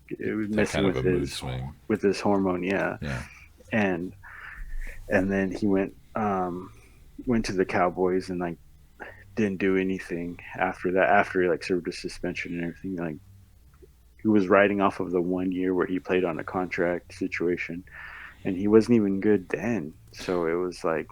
it was that messing kind of a mood swing. with his hormone, yeah. Yeah. And then he went to the Cowboys and like didn't do anything after that. After he like served a suspension and everything, like he was riding off of the 1 year where he played on a contract situation, and he wasn't even good then. So it was like,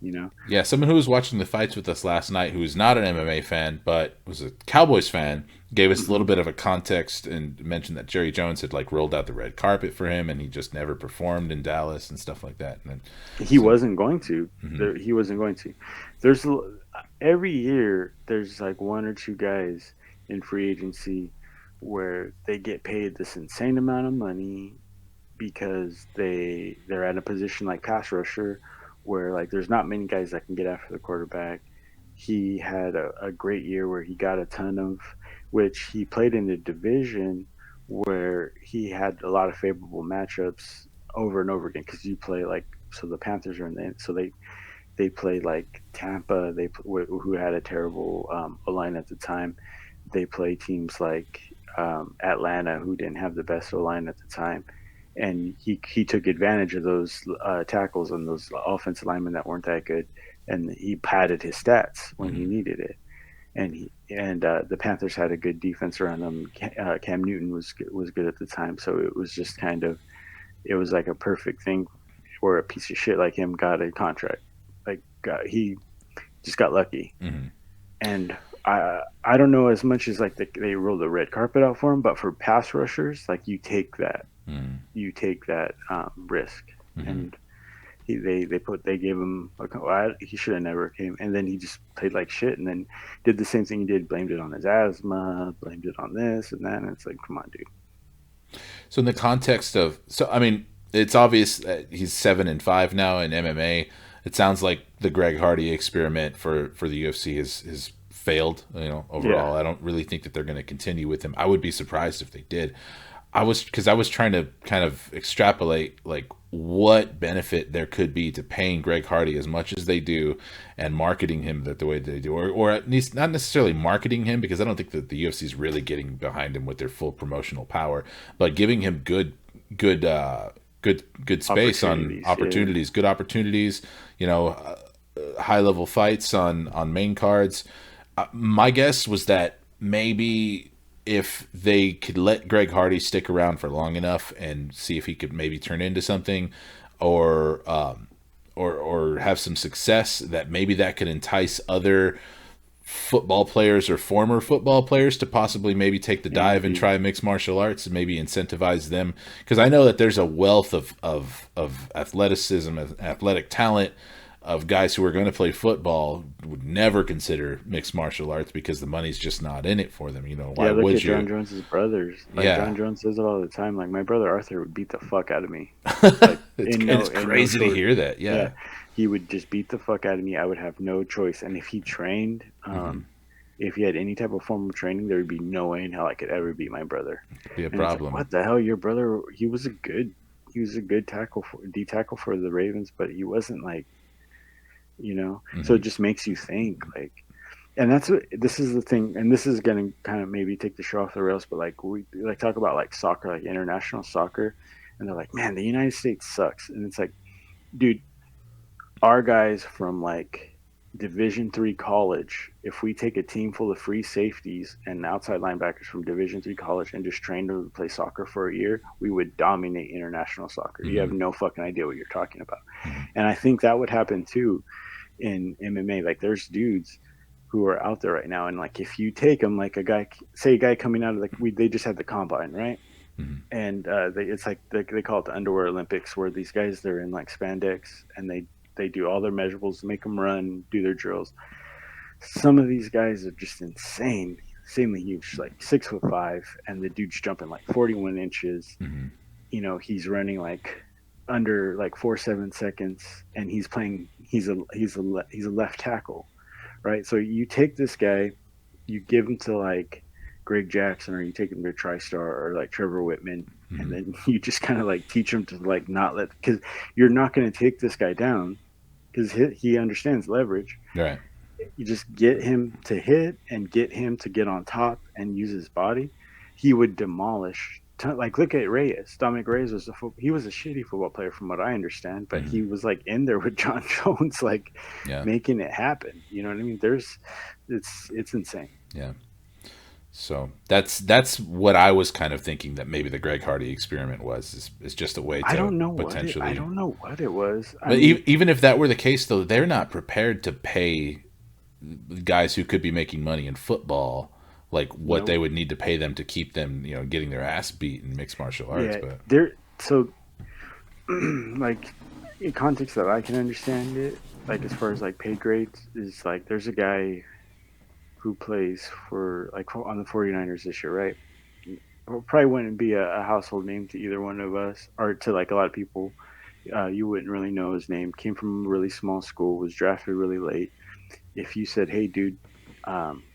you know, Yeah, someone who was watching the fights with us last night, who was not an MMA fan but was a Cowboys fan, gave us a hmm little bit of a context and mentioned that Jerry Jones had like rolled out the red carpet for him, and he just never performed in Dallas and stuff like that. And then, he so, wasn't going to. mhm. He wasn't going to. There's every year there's like 1 or 2 guys in free agency where they get paid this insane amount of money because they're at a position like pass rusher where like there's not many guys that can get after the quarterback. He had a great year where he got a ton of which he played in a division where he had a lot of favorable matchups over and over again because you play like so the Panthers are in the so they play like Tampa who had a terrible line at the time. They play teams like Atlanta who didn't have the best line at the time, and he took advantage of those tackles and those offensive linemen that weren't that good, and he padded his stats when he Mhm. needed it. And the Panthers had a good defense around them. Cam Newton was good at the time, so it was just kind of it was like a perfect thing where a piece of shit like him got a contract. Like he just got lucky, Mhm. and I don't know as much as like they roll the red carpet out for him, but for pass rushers, like Mhm. you take that risk, Mhm. and they gave him he should have never came, and then he just played like shit, and then did the same thing he did, blamed it on his asthma, blamed it on this and that, and it's like, come on, dude. So in the context of, so I mean, it's obvious that he's 7-5 now in MMA. It sounds like the Greg Hardy experiment for the UFC has failed. You know, Yeah, overall, I don't really think that they're going to continue with him. I would be surprised if they did. I was trying to kind of extrapolate like what benefit there could be to paying Greg Hardy as much as they do and marketing him the way they do, or at least not necessarily marketing him, because I don't think that the UFC is really getting behind him with their full promotional power, but giving him good space on opportunities, good opportunities, you know, high level fights on main cards. My guess was that maybe if they could let Greg Hardy stick around for long enough and see if he could maybe turn into something, or or have some success, that maybe that could entice other football players or former football players to possibly maybe take the dive and try mixed martial arts, and maybe incentivize them, because I know that there's a wealth of athleticism, of athletic talent, of guys who are going to play football would never consider mixed martial arts because the money's just not in it for them. You know, why look would at you? John Jones's brothers. Like, Yeah. John Jones says it all the time. Like, my brother Arthur would beat the fuck out of me. Like, It's crazy to hear that. Yeah. He would just beat the fuck out of me. I would have no choice. And if he trained, if he had any type of form of training, there would be no way in hell I could ever beat my brother. Be a And it's like, problem. what the hell? Your brother, he was a good tackle D tackle for the Ravens, but he wasn't like, So it just makes you think, like, and this is the thing, and this is gonna kind of maybe take the show off the rails, but like we like talk about like soccer, like international soccer, and they're like, man, the United States sucks, and it's like, dude, our guys from like Division 3 college, if we take a team full of free safeties and outside linebackers from Division 3 college and just train them to play soccer for a year, we would dominate international soccer. You have no fucking idea what you're talking about. And I think that would happen too in MMA. Like, there's dudes who are out there right now, and like, if you take them, like a guy coming out of they just had the combine, right? And it's like they call it the underwear Olympics, where these guys, they're in like spandex and they do all their measurables, make them run, do their drills. Some of these guys are just insanely huge, like 6'5", and the dude's jumping like 41 inches. He's running like under like 4.7 seconds, and he's playing. He's a left tackle, right? So you take this guy, you give him to like Greg Jackson, or you take him to TriStar, or like Trevor Whitman, and then you just kind of like teach him to like not let, because you're not going to take this guy down because he understands leverage. Right. You just get him to hit and get him to get on top and use his body. He would demolish. Like, look at Reyes. Dominic Reyes he was a shitty football player from what I understand, but he was like in there with John Jones, like making it happen. You know what I mean? It's insane. Yeah. So that's what I was kind of thinking, that maybe the Greg Hardy experiment is just a way to I don't know potentially. I don't know what it was. But even if that were the case, though, they're not prepared to pay guys who could be making money in football like what they would need to pay them to keep them, getting their ass beat in mixed martial arts. Yeah, but so like, in context that I can understand it, like as far as like pay grades, is like there's a guy who plays for like on the 49ers this year, right? Probably wouldn't be a household name to either one of us, or to like a lot of people. You wouldn't really know his name. Came from a really small school, was drafted really late. If you said, hey dude,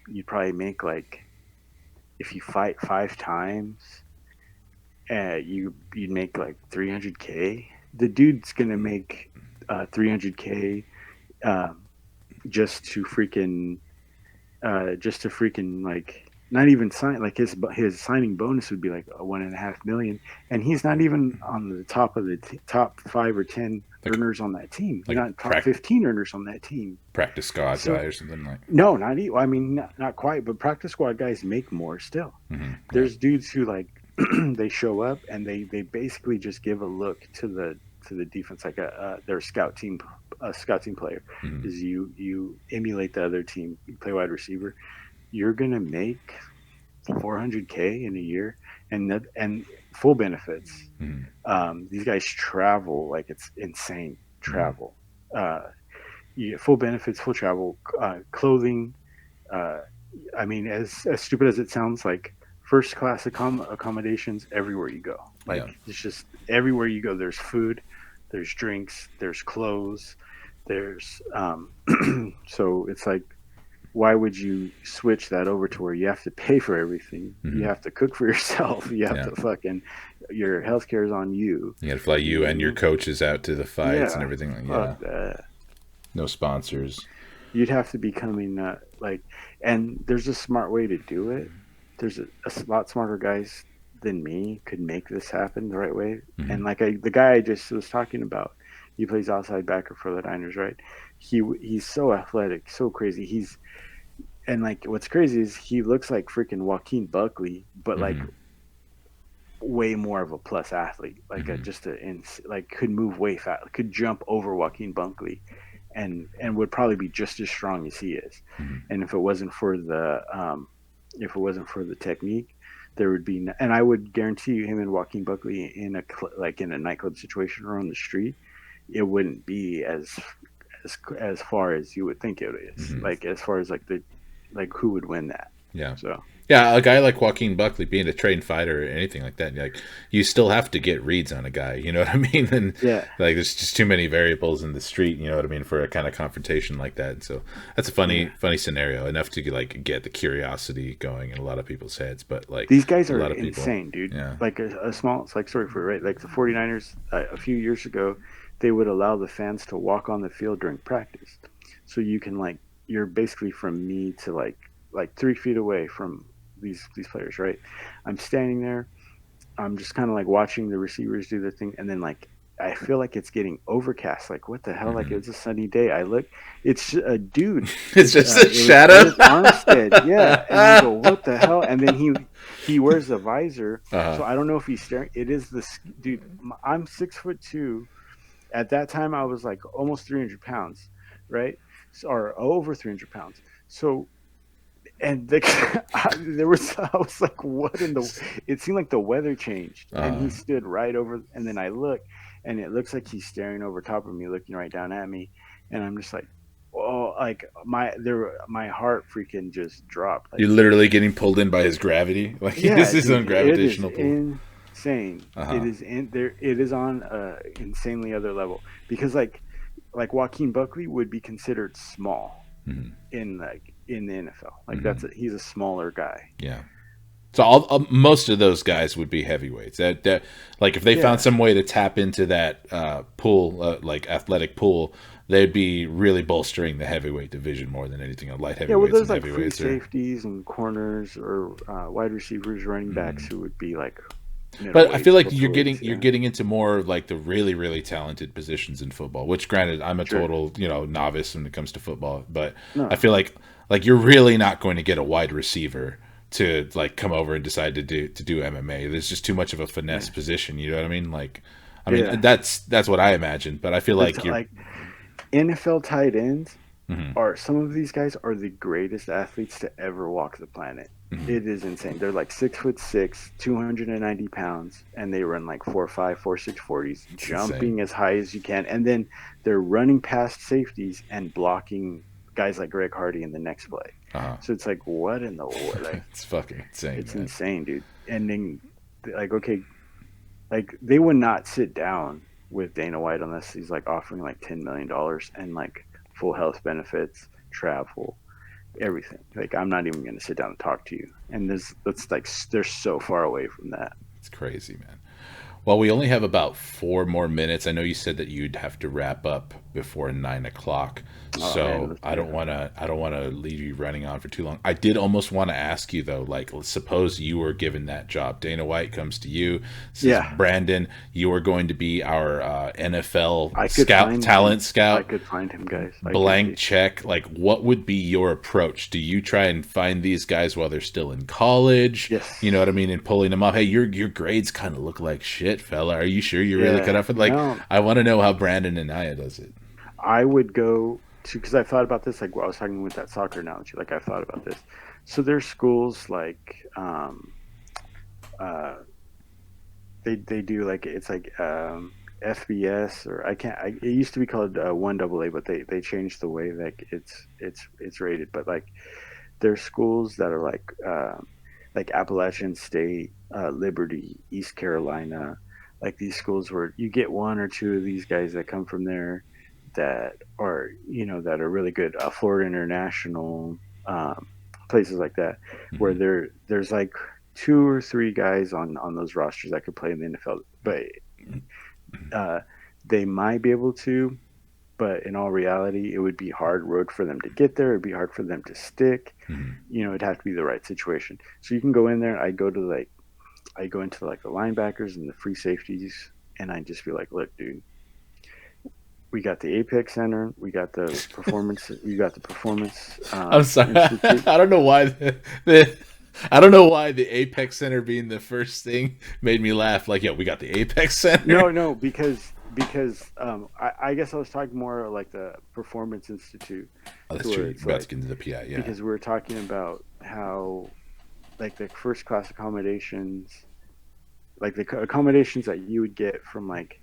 you'd probably make like, if you fight 5 times, you'd make like 300K. The dude's gonna make 300K just to freaking like, not even sign, like his signing bonus would be like $1.5 million, and he's not even on the top of the top 5 or 10 earners on that team. Like, not top 15 earners on that team. Practice squad guy or something like. No, not even. I mean, not quite, but practice squad guys make more still. There's dudes who like they show up and they basically just give a look to the defense, like their scout team player. Is you emulate the other team, you play wide receiver, you're gonna make 400K in a year, and full benefits. These guys travel like it's insane. Travel, you get full benefits, full travel, clothing. I mean, as stupid as it sounds, like first class accommodations everywhere you go. Like, it's just everywhere you go. There's food, there's drinks, there's clothes, there's so it's like, why would you switch that over to where you have to pay for everything? You have to cook for yourself. You have to fucking Your healthcare is on you. You got to fly You know you what I and your mean? coaches out to the fights and Yeah. everything. Like, yeah, Fuck that. no sponsors. You'd have to be coming like, and there's a smart way to do it. There's a lot smarter guys than me could make this happen the right way. Mm-hmm. And like the guy I just was talking about, he plays outside backer for the Niners, right? He's so athletic, so crazy. And like what's crazy is he looks like freaking Joaquin Buckley, but like Mm-hmm. way more of a plus athlete, like Mm-hmm. like could move way fast, could jump over Joaquin Buckley, and would probably be just as strong as he is. Mm-hmm. And if it wasn't for the technique, there would be, and I would guarantee you, him and Joaquin Buckley in like in a nightclub situation or on the street, it wouldn't be as far as you would think it is. Mm-hmm. Like as far as like who would win that. Yeah. So Yeah, a guy like Joaquin Buckley being a trained fighter or anything like that, like you still have to get reads on a guy, you know what I mean? And yeah, like there's just too many variables in the street, you know what I mean, for a kind of confrontation like that. And so that's a yeah. funny scenario, enough to like get the curiosity going in a lot of people's heads, but like These guys a are lot of people, insane, dude. yeah. Like a small, it's like, sorry for right? Like the 49ers, a few years ago, they would allow the fans to walk on the field during practice. So you can like, you're basically from me to like 3 feet away from these players, right? I'm standing there. I'm just kind of like watching the receivers do their thing, and then like I feel like it's getting overcast. Like what the hell? Like Hmm. it's a sunny day. I look, it's a dude. It's just a It was shadow. Eric Armstead, yeah. And I go, what the hell? And then he wears a visor, Uh-huh. so I don't know if he's staring. It is this dude. I'm 6'2". At that time, I was like almost 300 pounds, right? So, or over 300 pounds. So and there was I was like, what in the? It seemed like the weather changed, and Uh, he stood right over. And then I look, and it looks like he's staring over top of me, looking right down at me, and I'm just like, oh, like my heart freaking just dropped. you're Like, literally getting pulled in by his gravity, like he has yeah, his dude, own it is gravitational pull. insane. It Uh-huh. is in there. It is on a insanely other level because like Joaquin Buckley would be considered small Hmm. in the NFL. Like Hmm. he's a smaller guy. Yeah. So most of those guys would be heavyweights. That like if they found Yeah. some way to tap into that pool, like athletic pool, they'd be really bolstering the heavyweight division more than anything. Light Yeah, well, heavyweights there's and like free heavyweights are. safeties and corners or wide receivers, running backs Mhm. who would be like But I feel middleweights, like welterweights. you're Yeah, getting into more of like the really talented positions in football. Which, granted, I'm a sure. total novice when it comes to football, but I No, feel like you're really not going to get a wide receiver to like come over and decide to do MMA. There's just too much of a finesse yeah, position. You know what I mean? Like, I mean yeah. that's what I imagine. But I feel That's like you're. like NFL tight ends Mhm. are some of these guys are the greatest athletes to ever walk the planet. Mhm. It is insane. They're like 6'6", 290 pounds, and they run like 4.5, 4.6 40s, It's insane. jumping as high as you can, and then they're running past safeties and blocking guys like Greg Hardy in the next play. Uh-huh. So it's like, what in the world? Like, It's fucking insane, it's man. insane, dude. And then, like, okay, like they would not sit down with Dana White unless he's like offering like $10 million and like full health benefits, travel, everything. Like I'm not even going to sit down and talk to you. And that's like they're so far away from that. It's crazy, man. Well, we only have about 4 more minutes. I know you said that you'd have to wrap up before 9 o'clock, Oh man, so let's do it. I don't want to leave you running on for too long. I did almost want to ask you though, like, suppose you were given that job. Dana White comes to you, says, Yeah, "Brandon, you are going to be our NFL I could scout, find him. talent I scout." could find him, guys. I could. Blank check. Like, what would be your approach? Do you try and find these guys while they're still in college? Yes. You know what I mean? And pulling them up. Hey, your grades kind of look like shit, fella. Are you sure you're really cut Yeah. out for like? No, I want to know how Brandon Anaya does it. I would go to because I thought about this. Like while I was talking with that soccer analogy. Like I thought about this. So there's schools like uh, they do like it's like FBS or I can't. It used to be called one AA, but they changed the way like it's rated. But like there's schools that are like Appalachian State, Liberty, East Carolina, like these schools where you get one or two of these guys that come from there that are that are really good. Florida International, um, places like that, where Hmm. there's like two or three guys on those rosters that could play in the NFL, but uh, they might be able to. But in all reality, it would be hard road for them to get there. It'd be hard for them to stick. Mm-hmm. It'd have to be the right situation. So you can go in there. I go into like the linebackers and the free safeties, and I just be like, look, dude, we got the Apex Center, we got the performance, I'm sorry. Institute. I don't know why I don't know why the Apex Center being the first thing made me laugh. Like, yo, we got the Apex Center. No, because I guess I was talking more like the Performance Institute. Oh, that's true. You're about to get into the PI, yeah. Because we were talking about how like the first class accommodations, like the accommodations that you would get from like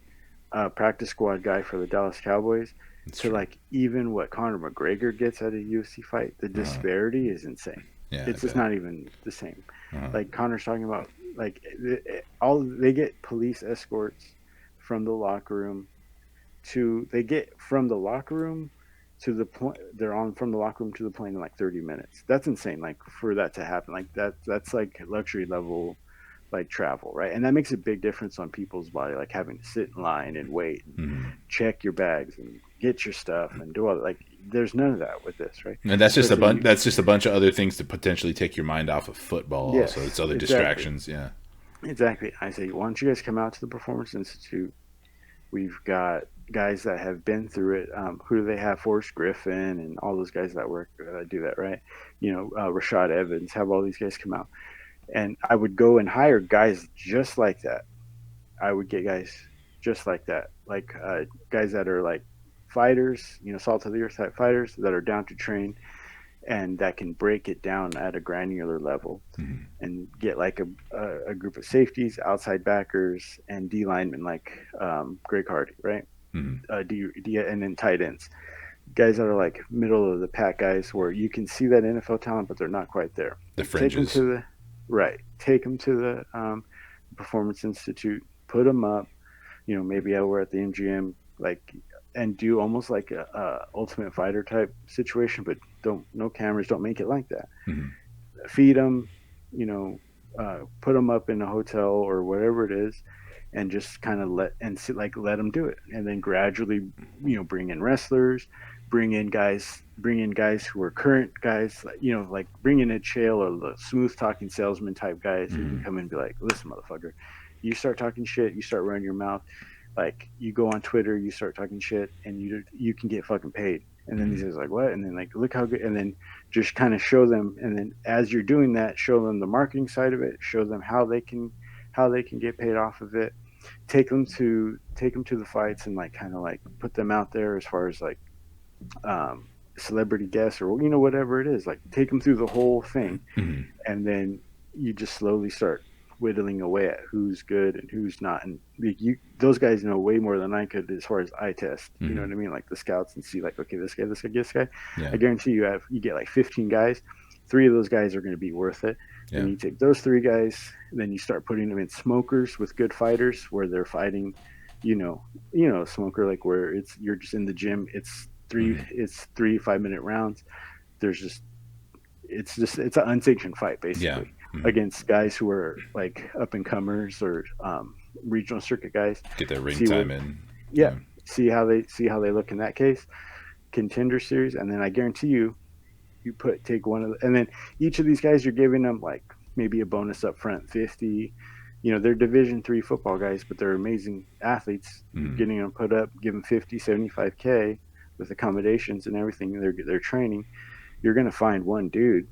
a practice squad guy for the Dallas Cowboys That's to true. like even what Conor McGregor gets at a UFC fight, the disparity is insane. Yeah, It's just not even the same. uh Like Connor's talking about, like all they get police escorts from the locker room they get from the locker room to the point they're on from the locker room to the plane in like 30 minutes. That's insane. Like for that to happen, like that's like luxury level like travel, right? And that makes a big difference on people's body, like having to sit in line and wait and mm-hmm. check your bags and get your stuff and do all that. Like there's none of that with this, right? And that's just a Especially bunch. That's just a bunch of other things to potentially take your mind off of football. yes, Also, it's other exactly. distractions. Yeah. Exactly. I say, why don't you guys come out to the Performance Institute? We've got guys that have been through it. Who do they have? Forrest Griffin and all those guys that work do that, right? Rashad Evans. Have all these guys come out, and I would go and hire guys just like that. I would get guys just like that, like guys that are like fighters, salt of the earth type fighters that are down to train and that can break it down at a granular level Mm-hmm. and get like a group of safeties, outside backers, and D linemen like Greg Hardy, right? Mm-hmm. And then tight ends, guys that are like middle of the pack guys where you can see that NFL talent, but they're not quite there. The Take them fringes. to the right. Take them to the Performance Institute. Put them up. Maybe over at the MGM, like, and do almost like a Ultimate Fighter type situation, but don't no cameras. Don't make it like that. Mm-hmm. Feed them. Put them up in a hotel or whatever it is, and just kind of let them do it, and then gradually, bring in wrestlers, bring in guys who are current guys, like bring in a Chael or the smooth talking salesman type guys who can Mm-hmm. come in and be like, listen, motherfucker, you start talking shit, you start running your mouth, like you go on Twitter, you start talking shit, and you can get fucking paid. And then Mm-hmm. he says like, what? And then like, look how good. And then just kind of show them. And then as you're doing that, show them the marketing side of it. Show them how they can get paid off of it. Take them to the fights and like kind of like put them out there as far as like celebrity guests or whatever it is. Like take them through the whole thing, Mm-hmm. and then you just slowly start whittling away at who's good and who's not. And those guys know way more than I could as far as eye test. You know Mm-hmm. what I mean? Like the scouts and see like, okay, this guy. Yeah. I guarantee you get like 15 guys. 3 of those guys are going to be worth it. Yeah. And you take those 3 guys, then you start putting them in smokers with good fighters where they're fighting, smoker like where you're just in the gym. Mm-hmm. It's 3 5-minute rounds. There's just it's an unsanctioned fight Yeah. basically Mm-hmm. against guys who are like up and comers or regional circuit guys. Get that ring See time what, in. yeah, see how they look in that case. Contender series, and then I guarantee you take one of and then each of these guys you're giving them like maybe a bonus up front 50. They're Division 3 football guys, but they're amazing athletes. You're Mm-hmm. getting them put up, give them 50, 75K with accommodations and everything. They're training. You're gonna find one dude,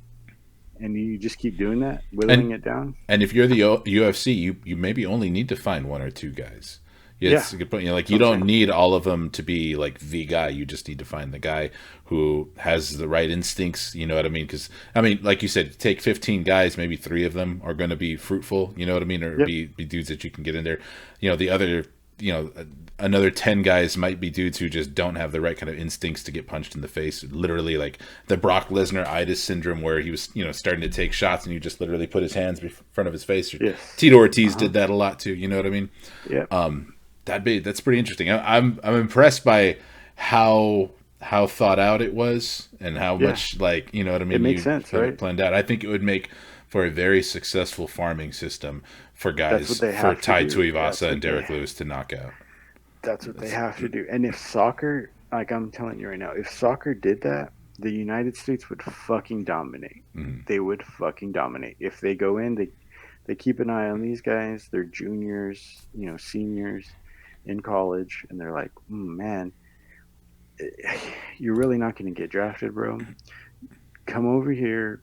and you just keep doing that, whittling And it down. and if you're the UFC, you maybe only need to find 1 or 2 guys. Yeah, Yeah, it's a good point. Like that's you what I'm don't saying. need all of them to be like the guy. You just need to find the guy who has the right instincts. You know what I mean? Because I mean, like you said, take 15 guys, maybe 3 of them are going to be fruitful. You know what I mean? Or Yep. be dudes that you can get in there. The other, another 10 guys might be dudes who just don't have the right kind of instincts to get punched in the face. Literally, like the Brock Lesnar itis syndrome, where he was starting to take shots and you just literally put his hands in front of his face. Yes. Tito Ortiz Uh-huh. did that a lot too. You know what I mean? Yep. That's pretty interesting. I'm impressed by how thought out it was and how Yeah. much like what I mean. It makes You sense, have it right? planned out. I think it would make for a very successful farming system for That's what guys, they for have to Tai do. That's Tuivasa and what Derek they Lewis to knock out. That's what they That's, have to do. And if soccer, like I'm telling you right now, if soccer did that, the United States would fucking dominate. mm, They would fucking dominate. If they go in, they keep an eye on these guys. They're juniors, seniors in college, and they're like, man, you're really not going to get drafted, bro. Come over here.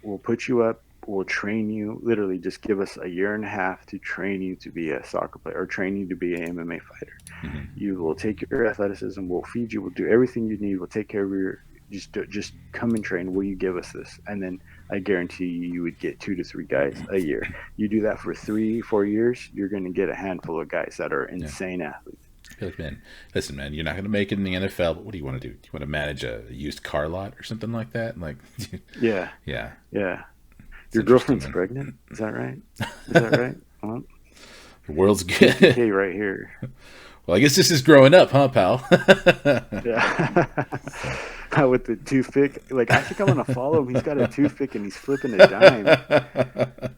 We'll put you up. We'll train you. Literally, just give us a year and a half to train you to be a soccer player or train you to be an MMA fighter. mm-hmm. You will take your athleticism. We'll feed you. We'll do everything you need. We'll take care of your. Just come and train. Will you give us this? And then I guarantee you would get 2 to 3 guys a year. You do that for 3-4 years, you're going to get a handful of guys that are insane athletes. Like, man, listen, man, you're not going to make it in the NFL, but what do you want to do? Do you want to manage a used car lot or something like that? Like, yeah. Yeah. It's your girlfriend's pregnant. Is that right? Well, the world's good. okay, right here. Well, I guess this is growing up, huh, pal? Yeah. With the toothpick. Like, I think I'm going to follow him. He's got a toothpick and he's flipping a dime.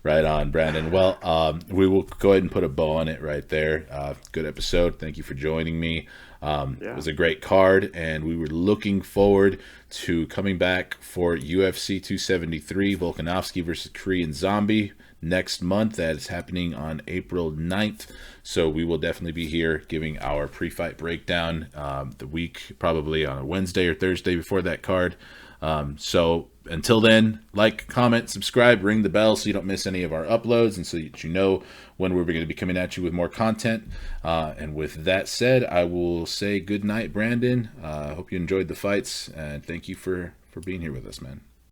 Right on, Brandon. Well, we will go ahead and put a bow on it right there. Good episode. Thank you for joining me. It was a great card, and we were looking forward to coming back for UFC 273, Volkanovski versus Korean Zombie, next month. That is happening on April 9th. So we will definitely be here giving our pre-fight breakdown the week, probably on a Wednesday or Thursday before that card. So until then, like, comment, subscribe, ring the bell so you don't miss any of our uploads and so that you know when we're going to be coming at you with more content. And with that said, I will say good night, Brandon. Hope you enjoyed the fights, and thank you for being here with us, man.